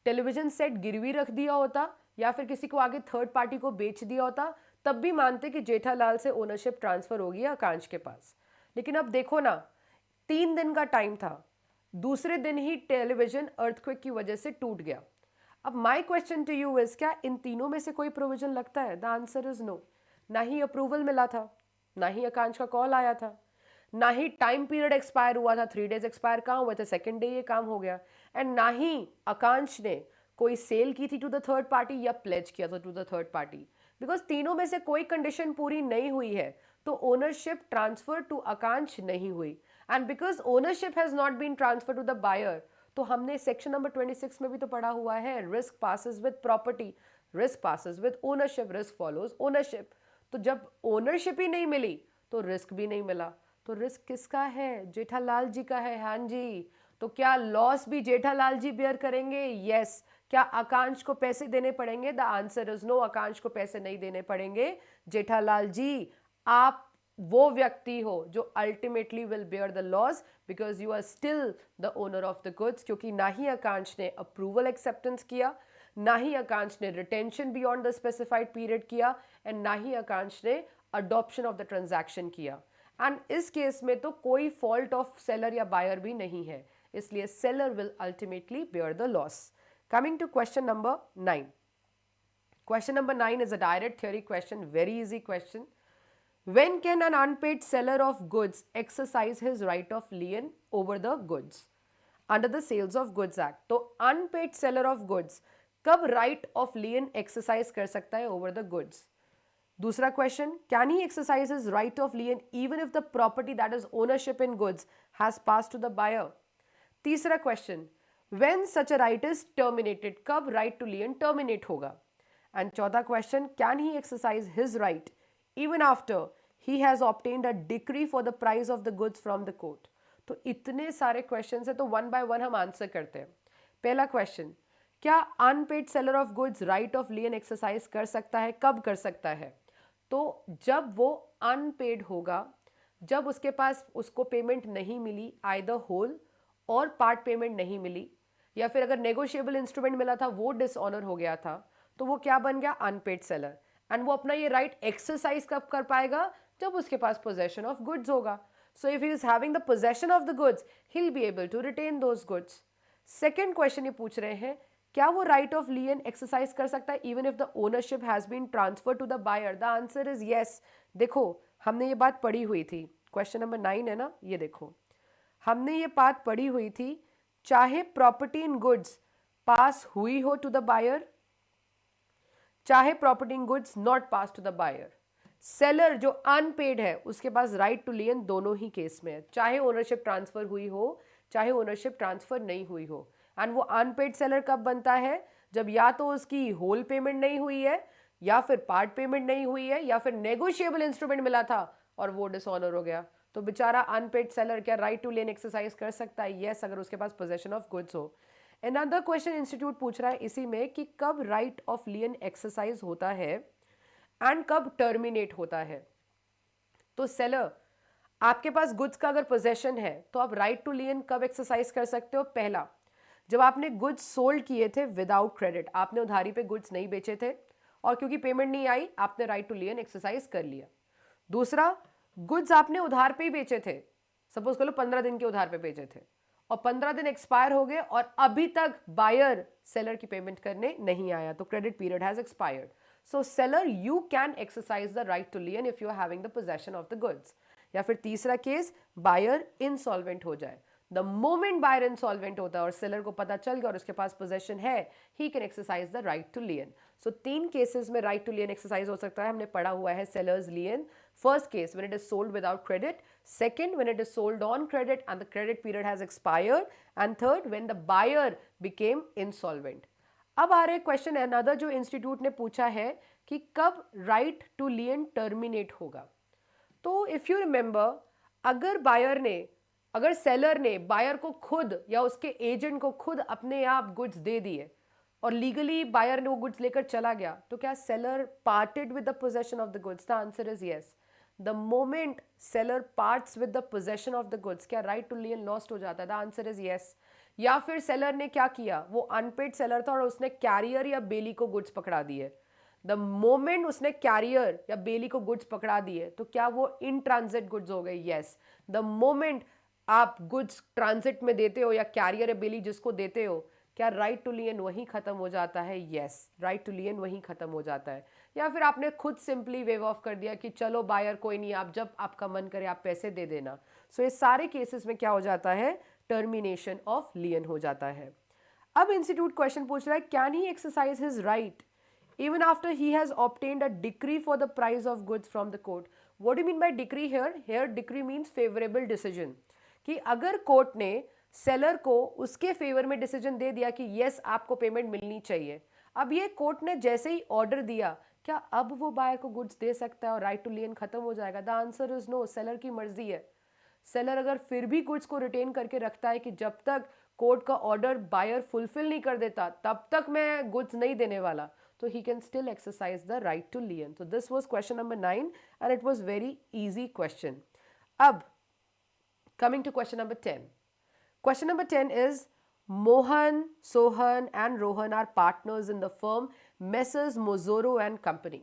टेलीविजन सेट गिरवी रख दिया होता या फिर किसी को आगे थर्ड पार्टी को बेच दिया होता, तब भी मानते कि जेठालाल से ओनरशिप ट्रांसफर हो गया आकांक्ष के पास। लेकिन अब देखो ना, 3 दिन का टाइम था, दूसरे दिन ही टेलीविजन अर्थक्वेक की वजह से टूट गया। अब my question to you is, क्या इन तीनों में से कोई प्रोविजन लगता है? The answer is no. ना ही अप्रूवल मिला था, ना ही आकांक्ष का कॉल आया था, ना ही टाइम पीरियड एक्सपायर हुआ था। 3 डेज एक्सपायर कहाँ हुए थे, सेकेंड डे ये काम हो गया। एंड ना ही आकांक्ष ने कोई सेल की थी टू द थर्ड पार्टी या प्लेज किया था to the third party, because तीनों में से कोई कंडीशन पूरी नहीं हुई है, तो ओनरशिप ट्रांसफर टू आकांक्ष नहीं हुई। And because ownership has not been transfer to the buyer, तो हमने सेक्शन नंबर 26 में भी तो पढ़ा हुआ है, risk passes with property, risk passes with ownership, risk follows ownership. तो जब ओनरशिप ही नहीं मिली तो रिस्क भी नहीं मिला। तो रिस्क किसका है? जेठालाल जी का है। हाँ जी। तो क्या लॉस भी जेठालाल जी बेयर करेंगे? यस। क्या आकांक्ष को पैसे देने पड़ेंगे? द आंसर इज नो, आकांक्ष को पैसे नहीं देने पड़ेंगे। जेठालाल जी, आप वो व्यक्ति हो जो ultimately will bear the loss, because you are still the owner of the goods. क्योंकि ना ही आकांक्ष ने अप्रूवल एक्सेप्टेंस किया, ना ही आकांक्ष ने retention beyond the specified period किया, एंड ना ही आकांक्ष ने अडॉप्शन ऑफ द ट्रांजैक्शन किया। एंड इस केस में तो कोई फॉल्ट ऑफ सेलर या बायर भी नहीं है, इसलिए seller will ultimately bear the loss. Coming to question number 9. Question number 9 is a direct theory question, very easy question. When can an unpaid seller of goods exercise his right of lien over the goods under the Sales of Goods Act? तो unpaid seller of goods कब right of lien exercise कर सकता है over the goods? दूसरा question, can he exercise his right of lien even if the property, that is ownership in goods, has passed to the buyer? तीसरा question, when such a right is terminated, कब right to lien terminate होगा? And चौथा question, can he exercise his right even after he has obtained a decree for the price of the goods from the court? तो इतने सारे questions हैं, तो one by one हम answer करते हैं। पहला question, क्या unpaid seller of goods right of lien exercise कर सकता है? कब कर सकता है? तो जब वो अनपेड होगा, जब उसके पास उसको पेमेंट नहीं मिली, आइदर होल और पार्ट पेमेंट नहीं मिली, या फिर अगर नेगोशिएबल इंस्ट्रूमेंट मिला था वो डिसऑनर हो गया था, तो वो क्या बन गया? Unpaid seller. एंड वो अपना ये राइट एक्सरसाइज कब कर पाएगा? जब उसके पास पोजेशन ऑफ गुड्स होगा। So if he is having the possession of the goods, he will be able to retain those goods. Second question ये पूछ रहे हैं, क्या वो राइट ऑफ लियन एक्सरसाइज कर सकता है even if the ownership has been transfer to the buyer? The answer is yes. देखो, हमने ये बात पढ़ी हुई थी, क्वेश्चन नंबर 9 है ना, ये देखो हमने ये बात पढ़ी हुई थी, चाहे प्रॉपर्टी इन गुड्स पास हुई हो टू द बायर, चाहे property in goods not pass to the buyer, seller जो अनपेड है उसके पास राइट टू लियन दोनों ही केस में है, चाहे ओनरशिप ट्रांसफर हुई हो चाहे ओनरशिप ट्रांसफर नहीं हुई हो। एंड वो अनपेड सेलर कब बनता है? जब या तो उसकी होल पेमेंट नहीं हुई है, या फिर पार्ट पेमेंट नहीं हुई है, या फिर नेगोशिएबल इंस्ट्रूमेंट मिला था और वो डिसऑनर हो गया। तो बेचारा अनपेड सेलर क्या राइट टू लियन एक्सरसाइज कर सकता है? यस, अगर उसके पास पोजेशन ऑफ गुड्स हो। अनदर क्वेश्चन इंस्टीट्यूट पूछ रहा है इसी में कि कब राइट ऑफ लियन एक्सरसाइज होता है एंड कब टर्मिनेट होता है। तो सेलर, आपके पास गुड्स का अगर पोजेशन है तो आप राइट टू लियन कब एक्सरसाइज कर सकते हो? पहला, जब आपने गुड्स सोल्ड किए थे विदाउट क्रेडिट, आपने उधारी पे गुड्स नहीं बेचे थे और क्योंकि पेमेंट नहीं आई आपने राइट टू लियन एक्सरसाइज कर लिया। दूसरा, गुड्स आपने उधार पे ही बेचे थे, सपोज करो 15 दिन के उधार पे बेचे थे और 15 दिन एक्सपायर हो गए और अभी तक बायर सेलर की पेमेंट करने नहीं आया, तो credit period has expired. So seller you can exercise the right to lien if you are having the possession of the goods. या फिर तीसरा केस, बायर इनसॉल्वेंट हो जाए. द मोमेंट बायर इंसॉल्वेंट होता है और सेलर को पता चल गया और उसके पास पोजेशन है, he can exercise the right to lien. So 3 cases में राइट टू लियन एक्सरसाइज हो सकता है. हमने पढ़ा हुआ है sellers lien. First case when it is sold without credit, second when it is sold on credit and the credit period has expired, and third when the buyer became insolvent. अब आ रहे क्वेश्चन अनदर जो institute ने पूछा है कि कब right to लियन terminate होगा. तो इफ यू रिमेंबर, अगर सेलर ने बायर को खुद या उसके एजेंट को खुद अपने आप गुड्स दे दिए और लीगली बायर ने वो गुड्स लेकर चला गया, तो क्या seller parted with the possession of the goods? The answer is yes. The moment seller parts with the possession of the goods, क्या राइट टू लियन लॉस्ट हो जाता है? The answer is yes. या फिर सेलर ने क्या किया, वो अनपेड सेलर था और उसने कैरियर या बेली को गुड्स पकड़ा दिए. द मोमेंट उसने कैरियर या बेली को गुड्स पकड़ा दिए, तो क्या वो इन ट्रांजिट गुड्स हो गए? यस. द मोमेंट आप गुड्स ट्रांजिट में देते हो या कैरियर या बेली जिसको देते हो, क्या राइट टू लियन वहीं खत्म हो जाता है? यस, राइट टू लियन वहीं खत्म हो जाता है. या फिर आपने खुद सिंपली वेव ऑफ कर दिया कि चलो बायर कोई नहीं, आप जब आपका मन करे आप पैसे दे देना. सो ये सारे केसेस में क्या हो जाता है? टर्मिनेशन ऑफ लियन हो जाता है. अब इंस्टीट्यूट क्वेश्चन पूछ रहा है, can he exercise his right even after he has obtained a decree for the price of goods from the court? What do you mean by decree here? Here decree means favorable decision. कि अगर court ने seller को उसके favour में decision दे दिया कि yes आपको payment मिलनी चाहिए, अब ये कोर्ट ने जैसे ही ऑर्डर दिया, क्या अब वो बायर को गुड्स दे सकता है और राइट टू लियन खत्म हो जाएगा? The answer is no. Seller की मर्जी है. सेलर अगर फिर भी गुड्स को रिटेन करके रखता है कि जब तक कोर्ट का ऑर्डर बायर फुलफिल नहीं कर देता तब तक मैं गुड्स नहीं देने वाला, so he can still exercise the right to lien. So this was question number 9 and it was very easy question. Ab coming to question number 10. Question number 10 is, Mohan, Sohan and Rohan are partners in the firm Messrs Mozoro and Company.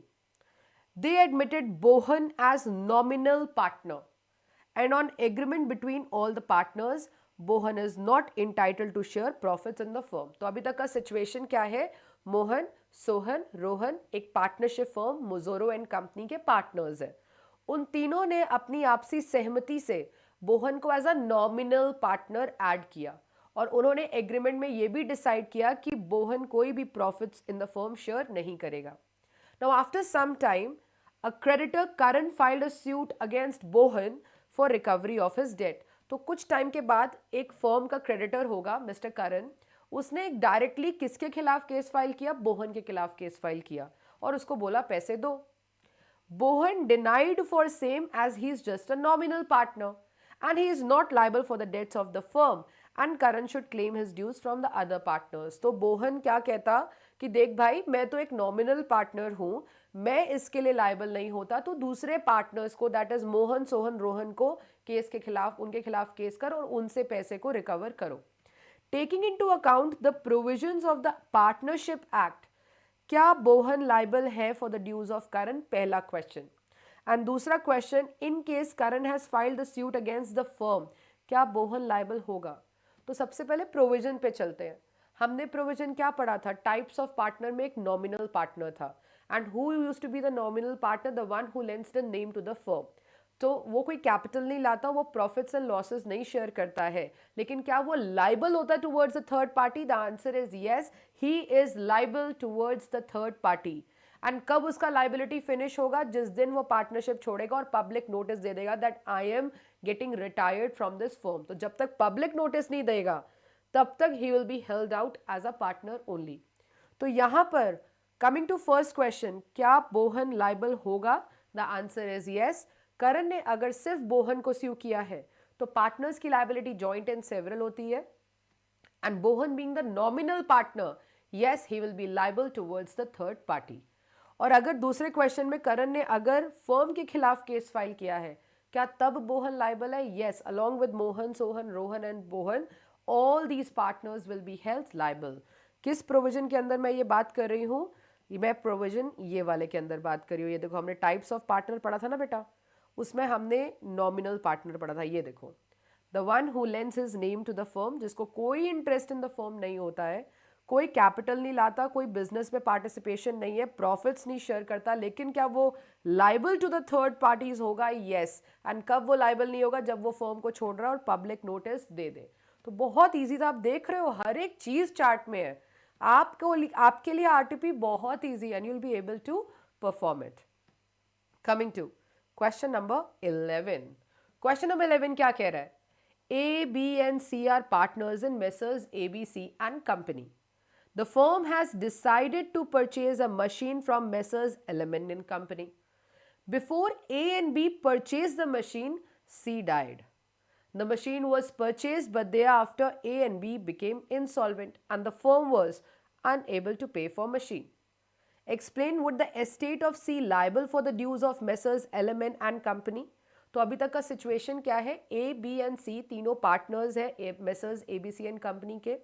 They admitted Bohan as nominal partner, and on agreement between all the partners, Bohan is not entitled to share profits in the firm. तो अभी तक का situation क्या है? मोहन, सोहन, रोहन एक partnership firm मोजोरो and company के partners हैं. उन तीनों ने अपनी आपसी सहमति से बोहन को as a nominal partner add किया और उन्होंने एग्रीमेंट में ये भी डिसाइड किया कि बोहन कोई भी profits in the firm share नहीं करेगा. Now after some time, a creditor Karan filed a suit against Bohan for recovery of his debt. तो कुछ टाइम के बाद एक फर्म का क्रेडिटर होगा मिस्टर करण, उसने डायरेक्टली किसके खिलाफ केस फाइल किया? बोहन के खिलाफ केस फाइल किया और उसको बोला पैसे दो. Bohan denied for same as he is just a nominal partner and he is not liable for the debts of the firm and Karan should claim his dues from the other partners. तो Bohn क्या कहता कि देख भाई, मैं तो एक nominal partner हूं, मैं इसके लिए लायबल नहीं होता, तो दूसरे पार्टनर्स को, दैट इज मोहन, सोहन, रोहन को केस के खिलाफ, उनके खिलाफ केस कर और उनसे पैसे को रिकवर करो. Taking into account the provisions of the partnership act, क्या बोहन लायबल है फॉर द ड्यूज ऑफ करण? पहला क्वेश्चन. एंड दूसरा question, in case Karan has filed the suit against the firm, क्या बोहन लायबल होगा? तो सबसे पहले प्रोविजन पे चलते हैं. हमने प्रोविजन क्या पढ़ा था? टाइप्स ऑफ पार्टनर में एक नॉमिनल पार्टनर था and who used to be the nominal partner? The one who lends the name to the firm. तो वो कोई कैपिटल नहीं लाता, वो प्रॉफिट्स एंड लॉसेस नहीं शेयर करता है, लेकिन क्या वो लाइबल होता है towards the third party? The answer is yes, he is liable towards the third party. And कब उसका लाइबिलिटी फिनिश होगा? जिस दिन वो पार्टनरशिप छोड़ेगा और पब्लिक नोटिस दे देगा that I am getting retired from this firm. तो जब तक पब्लिक नोटिस नहीं देगा तब तक ही will be held out as a partner only. तो यहां पर कमिंग टू फर्स्ट क्वेश्चन, क्या बोहन लाइबल होगा? The answer is yes. Karan ने अगर सिर्फ बोहन को स्यू किया है तो पार्टनर्स की लाइबिलिटी जॉइंट एंड सेवरल होती है and Bohn being the nominal partner, yes he will be liable towards the third party. और अगर दूसरे क्वेश्चन में करण ने अगर फर्म के खिलाफ केस फाइल किया है, क्या तब बोहन लाइबल है? Yes, along with Mohan, Sohan, Rohan and Bohn, all these partners will be held liable. किस प्रोविजन के अंदर मैं ये बात कर रही हूँ? मैं प्रोविजन ये वाले के अंदर बात कर रही हूँ. ये देखो, हमने टाइप्स ऑफ पार्टनर पढ़ा था ना बेटा, उसमें हमने नॉमिनल पार्टनर पढ़ा था. ये देखो, the one who lends his name to the firm, जिसको कोई इंटरेस्ट इन द फर्म नहीं होता है, कोई कैपिटल नहीं लाता, कोई बिजनेस में पार्टिसिपेशन नहीं है, प्रॉफिट्स नहीं शेयर करता, लेकिन क्या वो liable to the third parties होगा? यस। एंड कब वो लाइबल नहीं होगा? जब वो फर्म को छोड़ रहा है और पब्लिक नोटिस दे दे। तो बहुत ईजी था, आप देख रहे हो हर एक चीज चार्ट में है। आपके लिए आरटीपी बहुत easy and you will be able to perform it. Coming to question number 11। Question number 11 क्या कह रहा है? A, B and C are partners in Messrs ABC and Company. The firm has decided to purchase a machine from Messrs Element and Company. Before A and B purchased the machine, C died. The machine was purchased, but thereafter A and B became insolvent and the firm was unable to pay for machine. Explain, would the estate of C liable for the dues of Messrs Element and Company? तो अभी तक का situation क्या है? ए, B and सी तीनों partners हैं messrs ABC and company के।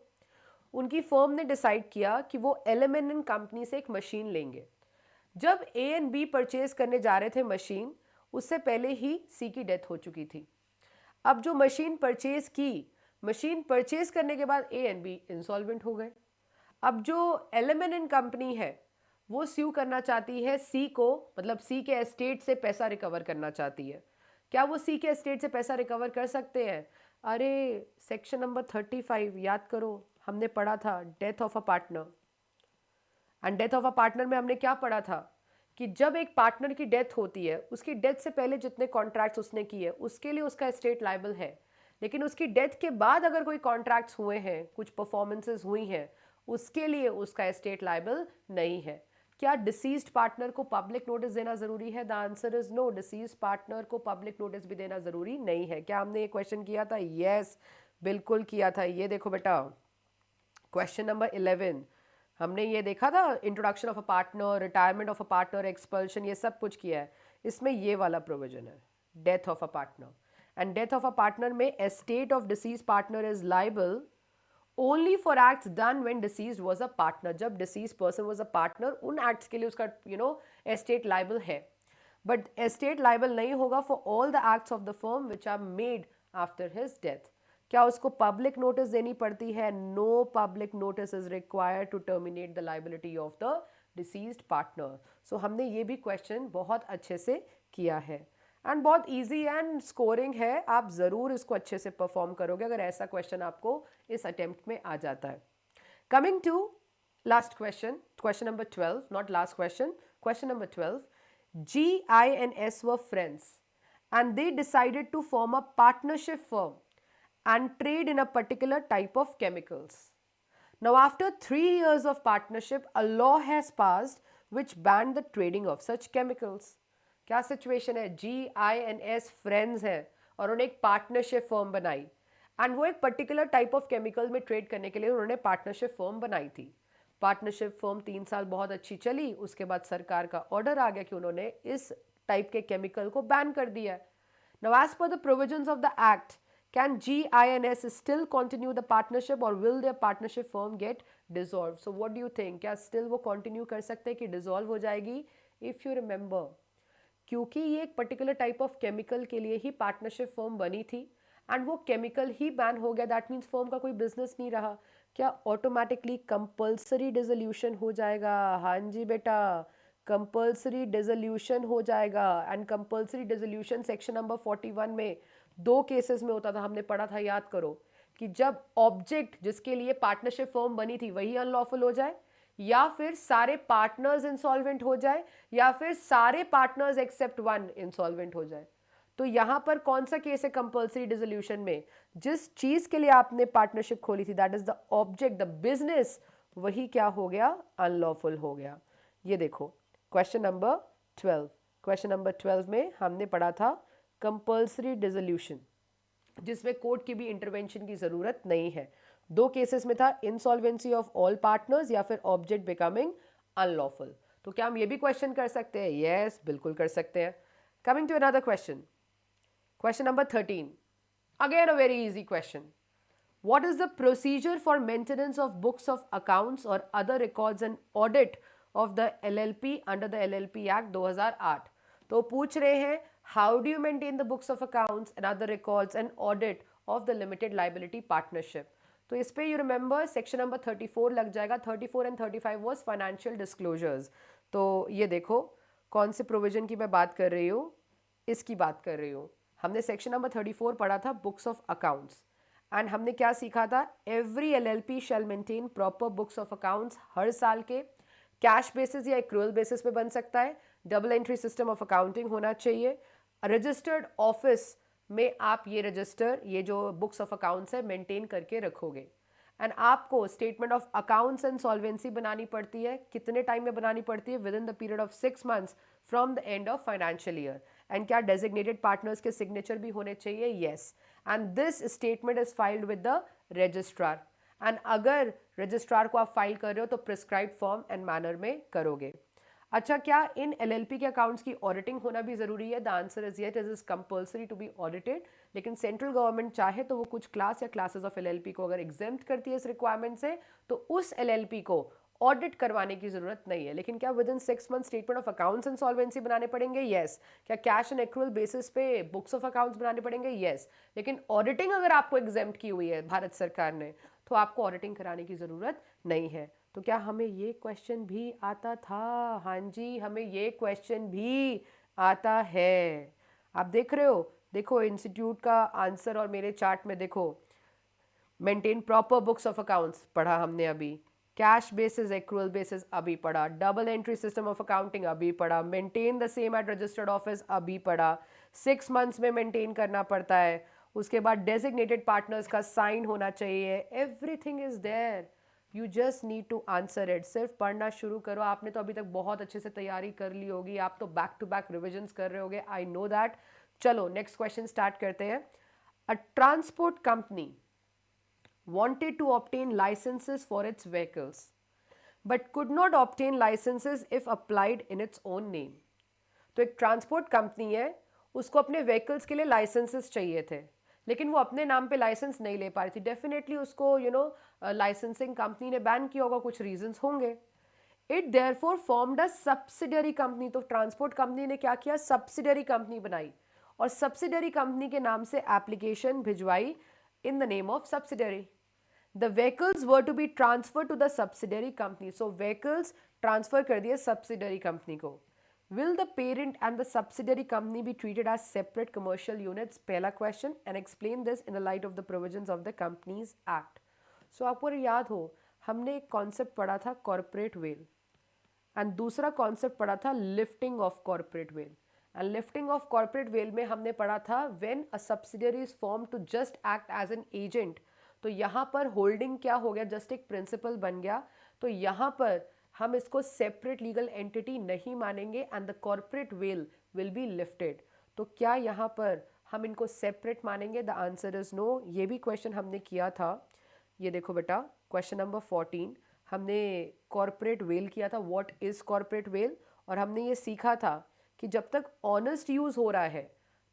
उनकी फर्म ने डिसाइड किया कि वो एलिमेंट एंड कंपनी से एक मशीन लेंगे। जब ए एंड बी परचेज करने जा रहे थे मशीन, उससे पहले ही सी की डेथ हो चुकी थी। अब जो मशीन परचेज करने के बाद ए एंड बी इंसॉल्वेंट हो गए। अब जो एलिमेंट एंड कंपनी है वो स्यू करना चाहती है सी को, मतलब सी के एस्टेट से पैसा रिकवर करना चाहती है। क्या वो सी के एस्टेट से पैसा रिकवर कर सकते हैं? अरे सेक्शन नंबर 35 याद करो, हमने पढ़ा था death of a partner. And death of a partner में हमने क्या पढ़ा था कि जब एक पार्टनर की डेथ होती है, उसकी डेथ से पहले जितने कॉन्ट्रैक्ट्स उसने किए उसके लिए उसका एस्टेट लायबल है, लेकिन उसकी डेथ के बाद अगर कोई कॉन्ट्रैक्ट्स हुए हैं, कुछ परफॉर्मेंसेज हुई हैं, उसके लिए उसका एस्टेट लायबल नहीं है। क्या डिसीज्ड पार्टनर को पब्लिक नोटिस देना जरूरी है? The answer is no. Deceased partner को पब्लिक नोटिस भी देना जरूरी नहीं है। क्या हमने ये क्वेश्चन किया था? यस, बिल्कुल किया था। ये देखो बेटा, क्वेश्चन नंबर 11 हमने ये देखा था, introduction of a partner, retirement of a partner, expulsion, ये सब कुछ किया है। इसमें ये वाला प्रोविजन है, death of a partner. And death of a partner में estate of deceased partner is liable only for acts done when deceased was a partner। जब deceased person was a partner, उन acts के लिए उसका estate liable है, but estate liable नहीं होगा for all the acts of the firm which are made after his death। क्या उसको public notice देनी पड़ती है? No public notice is required to terminate the liability of the deceased partner। so हमने ये भी question बहुत अच्छे से किया है एंड बहुत इजी एंड स्कोरिंग है। आप ज़रूर इसको अच्छे से परफॉर्म करोगे अगर ऐसा क्वेश्चन आपको इस अटेम्प्ट में आ जाता है। Coming to last question, question number 12, not last question, question number 12। G, I and S were friends and they decided to form a partnership firm and trade in a particular type of chemicals. Now after 3 years of partnership, a law has passed which banned the trading of such chemicals। क्या situation है? जी, I and S friends हैं और उन्होंने एक partnership firm बनाई and वो एक particular type of chemical में ट्रेड करने के लिए उन्होंने पार्टनरशिप फर्म बनाई थी। पार्टनरशिप फर्म 3 साल बहुत अच्छी चली, उसके बाद सरकार का ऑर्डर आ गया कि उन्होंने इस टाइप के केमिकल को बैन कर दिया है। Now as per the provisions of the act, can G, I and S still continue the partnership और will their partnership firm get dissolve? So what do you think, क्या still वो continue कर सकते हैं कि डिसॉल्व हो जाएगी? If you remember, क्योंकि ये एक पर्टिकुलर टाइप ऑफ केमिकल के लिए ही पार्टनरशिप फर्म बनी थी एंड वो केमिकल ही बैन हो गया, दैट मीन्स फर्म का कोई बिजनेस नहीं रहा। क्या ऑटोमेटिकली कंपल्सरी डिसोल्यूशन हो जाएगा? हाँ जी बेटा, कंपल्सरी डिसोल्यूशन हो जाएगा। And compulsory dissolution section number 41 में 2 केसेस में होता था, हमने पढ़ा था, याद करो, कि जब ऑब्जेक्ट जिसके लिए पार्टनरशिप फर्म बनी थी वही अनलॉफुल हो जाए, या फिर सारे पार्टनर्स इंसॉल्वेंट हो जाए, या फिर सारे पार्टनर्स एक्सेप्ट वन इंसॉल्वेंट हो जाए। तो यहां पर कौन सा केस है कंपल्सरी डिसोल्यूशन में? जिस चीज के लिए आपने पार्टनरशिप खोली थी, that is the object, the business, वही क्या हो गया? अनलॉफुल हो गया। ये देखो क्वेश्चन नंबर 12, क्वेश्चन नंबर 12 में हमने पढ़ा था कंपल्सरी डिसोल्यूशन, जिसमें कोर्ट की भी इंटरवेंशन की जरूरत नहीं है। 2 केसेस में था, इंसॉल्वेंसी ऑफ ऑल पार्टनर्स या फिर ऑब्जेक्ट बिकमिंग अनलॉफुल। तो क्या हम ये भी क्वेश्चन कर सकते हैं? यस, बिल्कुल कर सकते हैं। Coming to another question, question number 13, again a very easy question. What is the procedure for maintenance of books of accounts or other records and audit of the LLP under the LLP Act 2008? तो पूछ रहे हैं, how do you maintain the books of accounts and other records and audit of the limited liability partnership. तो इस पे you remember section number 34 लग जाएगा। 34 and 35 was financial disclosures. तो ये देखो कौन से प्रोविजन की मैं बात कर रही हूँ, इसकी बात कर रही हूँ। हमने सेक्शन नंबर 34 पढ़ा था बुक्स ऑफ अकाउंट्स, एंड हमने क्या सीखा था, every LLP shall maintain proper books of accounts. हर साल के कैश बेसिस या एक्रूअल बेसिस पे बन सकता है, double entry system of accounting होना चाहिए, रजिस्टर्ड ऑफिस में आप ये रजिस्टर, ये जो बुक्स ऑफ अकाउंट्स है मेंटेन करके रखोगे। एंड आपको statement of accounts and solvency बनानी पड़ती है। कितने टाइम में बनानी पड़ती है? With in the period of 6 months from the end of financial year. And क्या डेजिग्नेटेड पार्टनर्स के सिग्नेचर भी होने चाहिए? Yes. And this statement is filed with the registrar. And अगर रजिस्ट्रार को आप फाइल कर रहे हो तो प्रिस्क्राइब फॉर्म एंड मैनर में करोगे। अच्छा, क्या इन एलएलपी के अकाउंट्स की ऑडिटिंग होना भी जरूरी है? The answer is yes, it is compulsory to be audited. लेकिन सेंट्रल गवर्नमेंट चाहे तो वो कुछ क्लास या क्लासेस ऑफ एलएलपी को अगर एग्जेम्प्ट करती है इस रिक्वायरमेंट से, तो उस एलएलपी को ऑडिट करवाने की जरूरत नहीं है। लेकिन क्या with in 6 months statement of accounts and solvency बनाने पड़ेंगे? यस। क्या कैश एंड एक्रूअल बेसिस पे बुक्स ऑफ अकाउंट्स बनाने पड़ेंगे? यस। लेकिन ऑडिटिंग अगर आपको एग्जेम्प्ट की हुई है भारत सरकार ने, तो आपको ऑडिटिंग कराने की जरूरत नहीं है। तो क्या हमें ये क्वेश्चन भी आता था? हाँ जी, हमें ये क्वेश्चन भी आता है। आप देख रहे हो, देखो इंस्टीट्यूट का आंसर और मेरे चार्ट में देखो, maintain proper books of accounts पढ़ा हमने अभी, कैश बेसिस एक्रूअल बेसिस अभी पढ़ा, double entry system of accounting अभी पढ़ा, maintain the same at registered office अभी पढ़ा, 6 months में मेंटेन करना पड़ता है, उसके बाद डेजिग्नेटेड पार्टनर्स का साइन होना चाहिए। Everything is there, you just need to answer it. सिर्फ पढ़ना शुरू करो। आपने तो अभी तक बहुत अच्छे से तैयारी कर ली होगी, आप तो बैक टू बैक रिविजन्स कर रहे होगे, आई नो दैट। चलो नेक्स्ट क्वेश्चन स्टार्ट करते हैं। अ transport company wanted to obtain licenses for its vehicles but could not obtain licenses if applied in its own name। तो एक ट्रांसपोर्ट कंपनी है, उसको अपने व्हीकल्स के लिए लाइसेंसेस चाहिए थे, लेकिन वो अपने नाम पे लाइसेंस नहीं ले पा रही थी। डेफिनेटली उसको लाइसेंसिंग कंपनी ने बैन किया होगा, कुछ रीजंस होंगे। It therefore formed a subsidiary company. तो ट्रांसपोर्ट कंपनी ने क्या किया? सब्सिडरी कंपनी बनाई, और सब्सिडरी कंपनी के नाम से application भिजवाई in the name of subsidiary. The vehicles were to be transferred to the subsidiary company. So vehicles transfer कर दिए subsidiary company को। Will the parent and the subsidiary company be treated as separate commercial units? पहला question, and explain this in the light of the provisions of the Companies Act. So आपको याद हो, हमने एक concept पढ़ा था corporate veil, and दूसरा concept पढ़ा था lifting of corporate veil. And lifting of corporate veil में हमने पढ़ा था when a subsidiary is formed to just act as an agent। तो यहाँ पर होल्डिंग क्या हो गया? जस्ट एक प्रिंसिपल बन गया। तो यहाँ पर हम इसको सेपरेट लीगल एंटिटी नहीं मानेंगे, and the corporate veil will be lifted. तो क्या यहाँ पर हम इनको सेपरेट मानेंगे? The answer is no. ये भी क्वेश्चन हमने किया था। ये देखो बेटा, क्वेश्चन नंबर 14 हमने कॉर्पोरेट वेल किया था, व्हाट इज कॉर्पोरेट वेल, और हमने ये सीखा था कि जब तक ऑनेस्ट यूज हो रहा है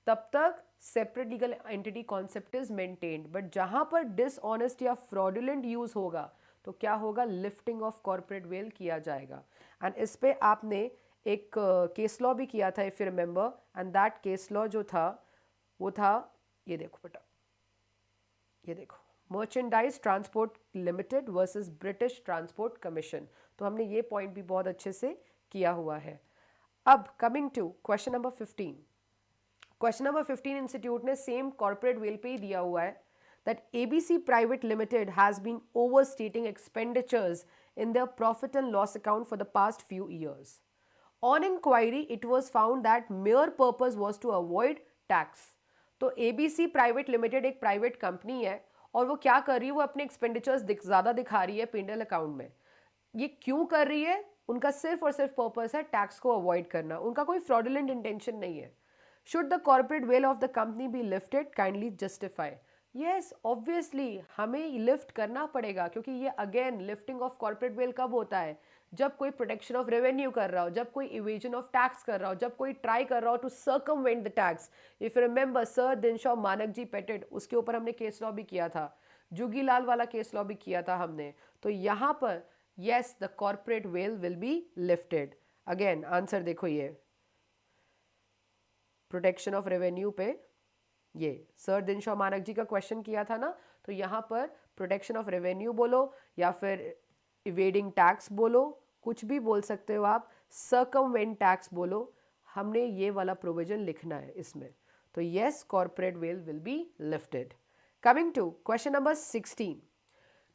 तब तक separate legal entity concept is maintained, but जहां पर डिसऑनेस्ट या फ्रॉडुलेंट यूज होगा तो क्या होगा? लिफ्टिंग ऑफ कॉर्पोरेट वेल किया जाएगा। एंड इस पे आपने एक केस लॉ भी किया था if you remember, and that case law जो था वो था, ये देखो बेटा, ये देखो, merchandise transport limited versus British transport commission. तो हमने ये पॉइंट भी बहुत अच्छे से किया हुआ है। अब coming to question number 15। Question number 15 institute ने सेम कॉर्पोरेट वेल पे ही दिया हुआ है, that ABC private limited has been overstating expenditures in their profit and loss account for the past few years. On inquiry it was found that mere purpose was to avoid tax. तो ABC private limited एक private company है, और वो क्या कर रही है? वो अपने एक्सपेंडिचर्स ज़्यादा दिखा रही है P&L अकाउंट में। ये क्यों कर रही है? उनका सिर्फ और सिर्फ पर्पस है टैक्स को अवॉइड करना, उनका कोई फ्रॉडुलेंट इंटेंशन नहीं है। Should the corporate well of the company be lifted? Kindly justify. Yes, obviously हमें लिफ्ट करना पड़ेगा, क्योंकि ये again lifting of corporate veil कब होता है? जब कोई प्रोटेक्शन ऑफ रेवेन्यू कर रहा हो, जब कोई इवेजन ऑफ टैक्स कर रहा हो, जब कोई ट्राई कर रहा हो to circumvent the tax. If you remember sir Dinshaw Maneckji पेटेड, उसके ऊपर हमने केस लॉ भी किया था, जुगीलाल वाला केस लॉ भी किया था हमने। तो यहाँ पर yes, the corporate veil will be lifted. Again, answer देखो, ये प्रोटेक्शन ऑफ रेवेन्यू पे ये सर दिनशॉ मानक जी का क्वेश्चन किया था ना, तो यहाँ पर प्रोटेक्शन ऑफ रेवेन्यू बोलो या फिर इवेडिंग टैक्स बोलो, कुछ भी बोल सकते हो आप, सर्कमवेंट टैक्स बोलो, हमने ये वाला प्रोविजन लिखना है इसमें. तो yes, corporate veil will be lifted. Coming to question number 16.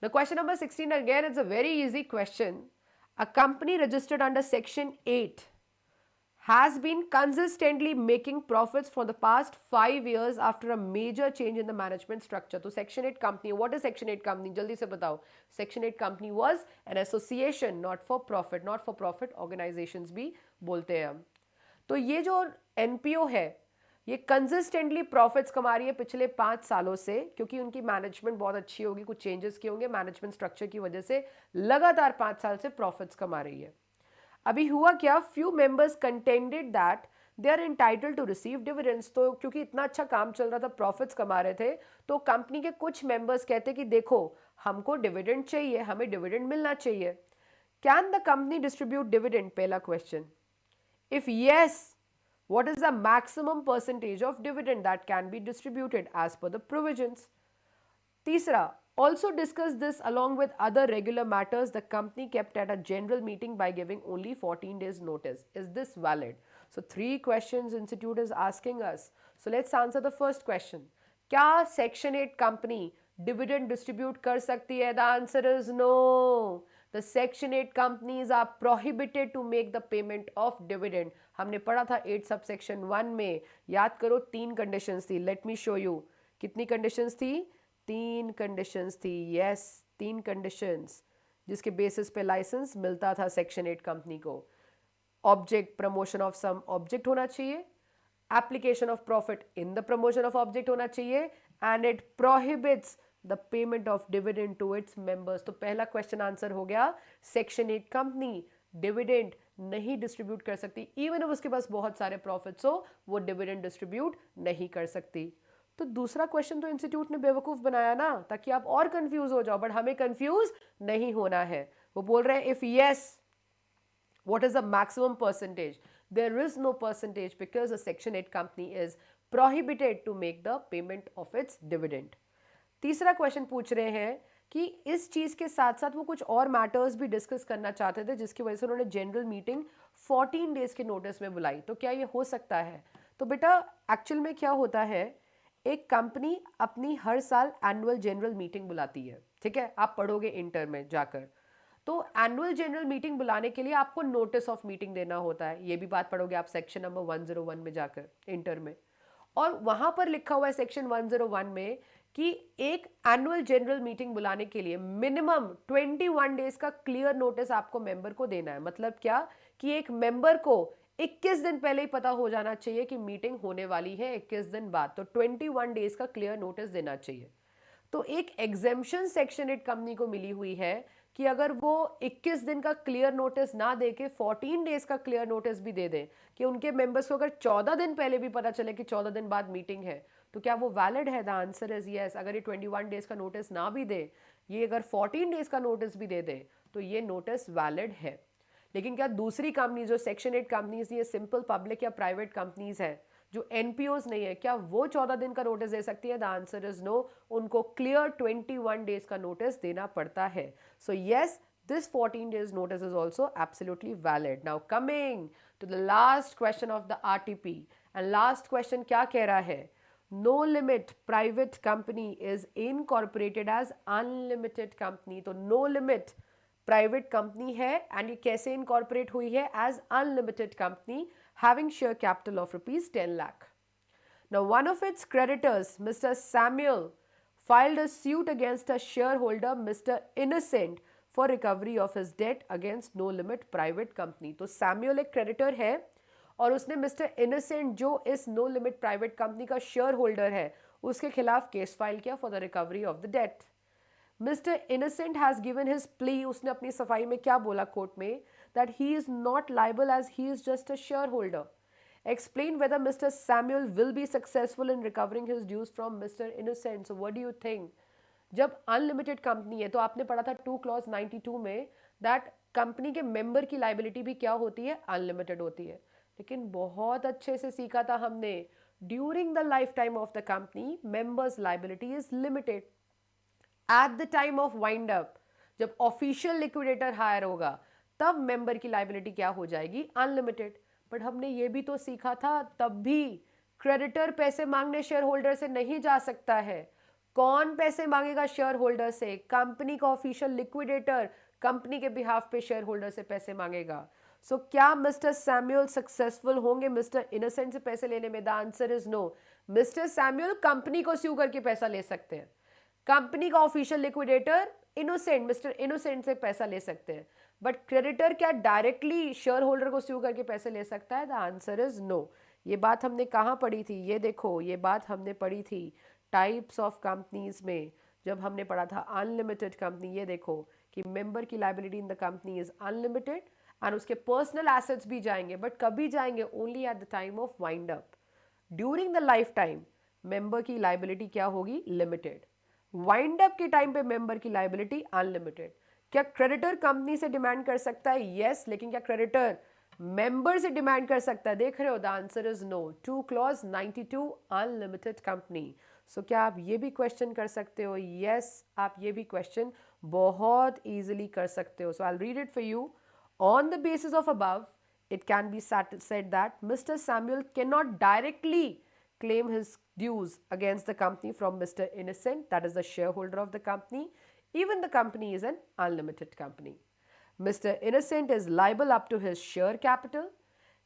The question number 16 again, it's a very easy question. A company registered under section 8 has been consistently making profits for the past 5 years after a major change in the management structure. तो section 8 company, what is section 8 company? जल्दी से बताओ. Section 8 company was an association, not for profit, not for profit organizations भी बोलते हैं हम. तो ये जो NPO है, ये कंसिस्टेंटली प्रॉफिट्स कमा रही है पिछले 5 सालों से, क्योंकि उनकी मैनेजमेंट बहुत अच्छी होगी, कुछ चेंजेस किए होंगे मैनेजमेंट स्ट्रक्चर की वजह से, लगातार 5 साल से प्रॉफिट्स कमा रही है. अभी हुआ क्या, few members contended that they are entitled to receive dividends. तो क्योंकि इतना अच्छा काम चल रहा था, प्रॉफिट्स कमा रहे थे, तो कंपनी के कुछ मेंबर्स कहते कि देखो हमको डिविडेंड चाहिए, हमें डिविडेंड मिलना चाहिए. Can the company distribute dividend? पहला question. If yes, what is the maximum percentage of dividend that can be distributed as per the provisions? Tisra, also discuss this along with other regular matters the company kept at a general meeting by giving only 14 days notice. Is this valid? So 3 questions institute is asking us. So let's answer the first question. क्या section 8 company dividend distribute कर सकती है? The answer is no. The section 8 companies are prohibited to make the payment of dividend. हमने पढ़ा था 8 subsection 1 में, याद करो 3 conditions थी. Let me show you. कितनी conditions थी? 3 conditions थी. Yes, 3 conditions जिसके basis पे license मिलता था section 8 company को. Object, promotion of some object होना चाहिए, application of profit in the promotion of object होना चाहिए, and it prohibits the payment of dividend to its members. तो पहला क्वेश्चन आंसर हो गया, सेक्शन 8 कंपनी डिविडेंड नहीं डिस्ट्रीब्यूट कर सकती, इवन उसके पास बहुत सारे प्रॉफिट्स हो, वो डिविडेंड डिस्ट्रीब्यूट नहीं कर सकती. तो दूसरा क्वेश्चन तो इंस्टीट्यूट ने बेवकूफ बनाया ना, ताकि आप और कंफ्यूज हो जाओ, बट हमें कंफ्यूज नहीं होना है. वो बोल रहे हैं if yes, what is the maximum percentage? There is no percentage because the section 8 company is prohibited to make the payment of its dividend. तीसरा क्वेश्चन पूछ रहे हैं कि इस चीज़ के साथ साथ वो कुछ और मैटर्स भी डिस्कस करना चाहते थे, जिसकी वजह से उन्होंने जनरल मीटिंग 14 डेज के नोटिस में बुलाई. तो क्या ये हो सकता है? तो बेटा एक्चुअल में क्या होता है, एक कंपनी अपनी हर साल एनुअल जनरल मीटिंग बुलाती है, ठीक है, आप पढ़ोगे इंटर में जाकर. तो एनुअल जनरल मीटिंग बुलाने के लिए आपको नोटिस ऑफ मीटिंग देना होता है, ये भी बात पढ़ोगे आप सेक्शन नंबर 101 में जाकर इंटर में. और वहां पर लिखा हुआ है सेक्शन 101 में कि एक एनुअल जनरल मीटिंग बुलाने के लिए मिनिमम 21 डेज का क्लियर नोटिस आपको मेंबर को देना है. मतलब क्या कि एक मेंबर को 21 दिन पहले ही पता हो जाना चाहिए कि मीटिंग होने वाली है 21 दिन बाद. तो 21 डेज का क्लियर नोटिस देना चाहिए. तो एक एग्जेम्पशन सेक्शन 8 कंपनी को मिली हुई है कि अगर वो 21 दिन का क्लियर नोटिस ना दे के 14 डेज का क्लियर नोटिस भी दे दें, कि उनके मेंबर्स को अगर 14 दिन पहले भी पता चले कि 14 दिन बाद मीटिंग है, तो क्या वो वैलिड है? The answer is yes. अगर ये 21 डेज का नोटिस ना भी दे, ये अगर 14 डेज का नोटिस भी दे दे, तो ये नोटिस वैलिड है. लेकिन क्या दूसरी कंपनी जो सेक्शन 8 कंपनीज, ये सिंपल पब्लिक या प्राइवेट कंपनीज है जो एनपीओज नहीं है, क्या वो 14 दिन का नोटिस दे सकती है? The answer is no. उनको क्लियर 21 डेज का नोटिस देना पड़ता है. So yes, this 14 days notice is also absolutely valid. Now coming to the last question of the RTP, and last question क्या कह रहा है? No limit private company is incorporated as unlimited company. तो no limit private company है and ये कैसे incorporate हुई है? As unlimited company having share capital of rupees 10 lakh. Now one of its creditors, Mr. Samuel, filed a suit against a shareholder, Mr. Innocent, for recovery of his debt against No Limit Private Company. तो Samuel एक creditor है और उसने mister innocent जो इस no limit private company का share holder है, उसके खिलाफ केस फाइल किया for the recovery of the debt. Mister innocent has given his plea. उसने अपनी सफाई में क्या बोला कोर्ट में? That he is not liable as he is just a share holder. Explain whether Mr. Samuel will be successful in recovering his dues from Mr. Innocent. So what do you think? जब unlimited company है तो आपने पढ़ा था 2 clause 92 में that company के member की liability भी क्या होती है? अनलिमिटेड होती है. लेकिन बहुत अच्छे से सीखा था हमने, during the life time of the company members liability is limited. Eight the time of wind up, जब ऑफिशियल लिक्विडेटर हायर होगा, तब मेंबर की लाइबिलिटी क्या हो जाएगी, अनलिमिटेड। बट हमने ये भी तो सीखा था, तब भी क्रेडिटर पैसे मांगने शेयर होल्डर से नहीं जा सकता है। कौन पैसे मांगेगा शेयर होल्डर से, कंपनी का ऑफिशियल लिक्विडेटर कंपनी के बिहाफ पे शेयर होल्डर से पैसे मांगेगा। सो क्या मिस्टर सैमुअल सक्सेसफुल होंगे मिस्टर इनोसेंट से पैसे लेने में? The answer is no. Mister Samuel company को स्यू करके पैसा ले सकते हैं, कंपनी का official liquidator innocent, mister innocent से पैसा ले सकते हैं, बट क्रेडिटर क्या डायरेक्टली शेयर होल्डर को स्यू करके पैसे ले सकता है? The answer is no. ये बात हमने कहाँ पढ़ी थी? ये देखो, ये बात हमने पढ़ी थी टाइप्स ऑफ कंपनीज में, जब हमने पढ़ा था अनलिमिटेड कंपनी। ये देखो कि मेंबर की liability in the company is unlimited and उसके पर्सनल एसेट्स भी जाएंगे, बट कभी जाएंगे? Only eight the time of wind up. During the life time member की लाइबिलिटी क्या होगी? लिमिटेड। वाइंड अप के टाइम पे मेंबर की लाइबिलिटी अनलिमिटेड। क्या क्रेडिटर कंपनी से डिमांड कर सकता है? यस, लेकिन क्या क्रेडिटर मेंबर से डिमांड कर सकता है? देख रहे हो, the answer is no. 2 clause 92 unlimited company. So क्या आप ये भी क्वेश्चन कर सकते हो? यस, आप ये भी क्वेश्चन बहुत इजीली कर सकते हो। So I will read it for you. On the basis of above, it can be said that Mr. Samuel cannot directly claim his dues against the company from Mr. Innocent, that is the shareholder of the company, even the company is an unlimited company. Mr. Innocent is liable up to his share capital.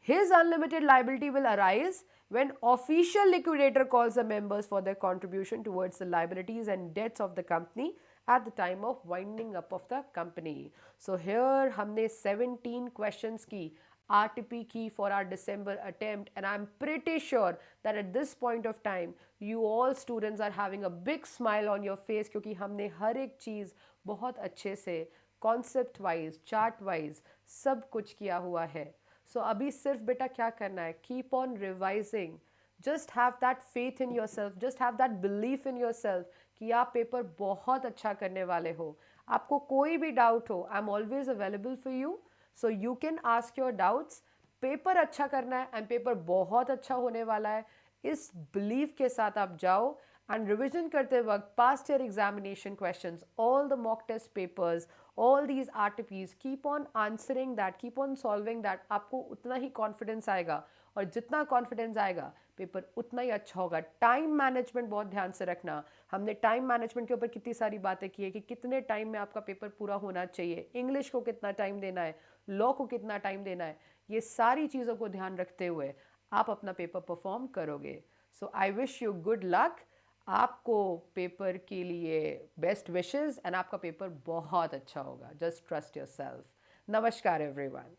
His unlimited liability will arise when official liquidator calls the members for their contribution towards the liabilities and debts of the company at the time of winding up of the company. So here हमने 17 questions की RTP key for our December attempt, and I'm pretty sure that at this point of time you all students are having a big smile on your face, क्योंकि हमने हर एक चीज़ बहुत अच्छे से concept wise, chart wise सब कुछ किया हुआ है। सो अभी सिर्फ बेटा क्या करना है? Keep on revising, just have that faith in your self, just have that belief in your self कि आप पेपर बहुत अच्छा करने वाले हो। आपको कोई भी डाउट हो, I am always available for you, so you can ask your doubts. Paper अच्छा करना है एंड पेपर बहुत अच्छा होने वाला है, इस बिलीव के साथ आप जाओ एंड रिविजन करते वक्त past year examination questions, all the mock test papers, all these RTPs, keep on answering that, keep on solving that। आपको उतना ही कॉन्फिडेंस आएगा, और जितना कॉन्फिडेंस आएगा पेपर उतना ही अच्छा होगा। टाइम मैनेजमेंट बहुत ध्यान से रखना। हमने टाइम मैनेजमेंट के ऊपर कितनी सारी बातें की है कि कितने टाइम में आपका पेपर पूरा होना चाहिए, इंग्लिश को कितना टाइम देना है, लॉ को कितना टाइम देना है, ये सारी चीज़ों को ध्यान रखते हुए आप अपना पेपर परफॉर्म करोगे। So I wish you good luck. आपको पेपर के लिए बेस्ट विशेस एंड आपका पेपर बहुत अच्छा होगा। Just trust yourself. नमस्कार एवरीवन।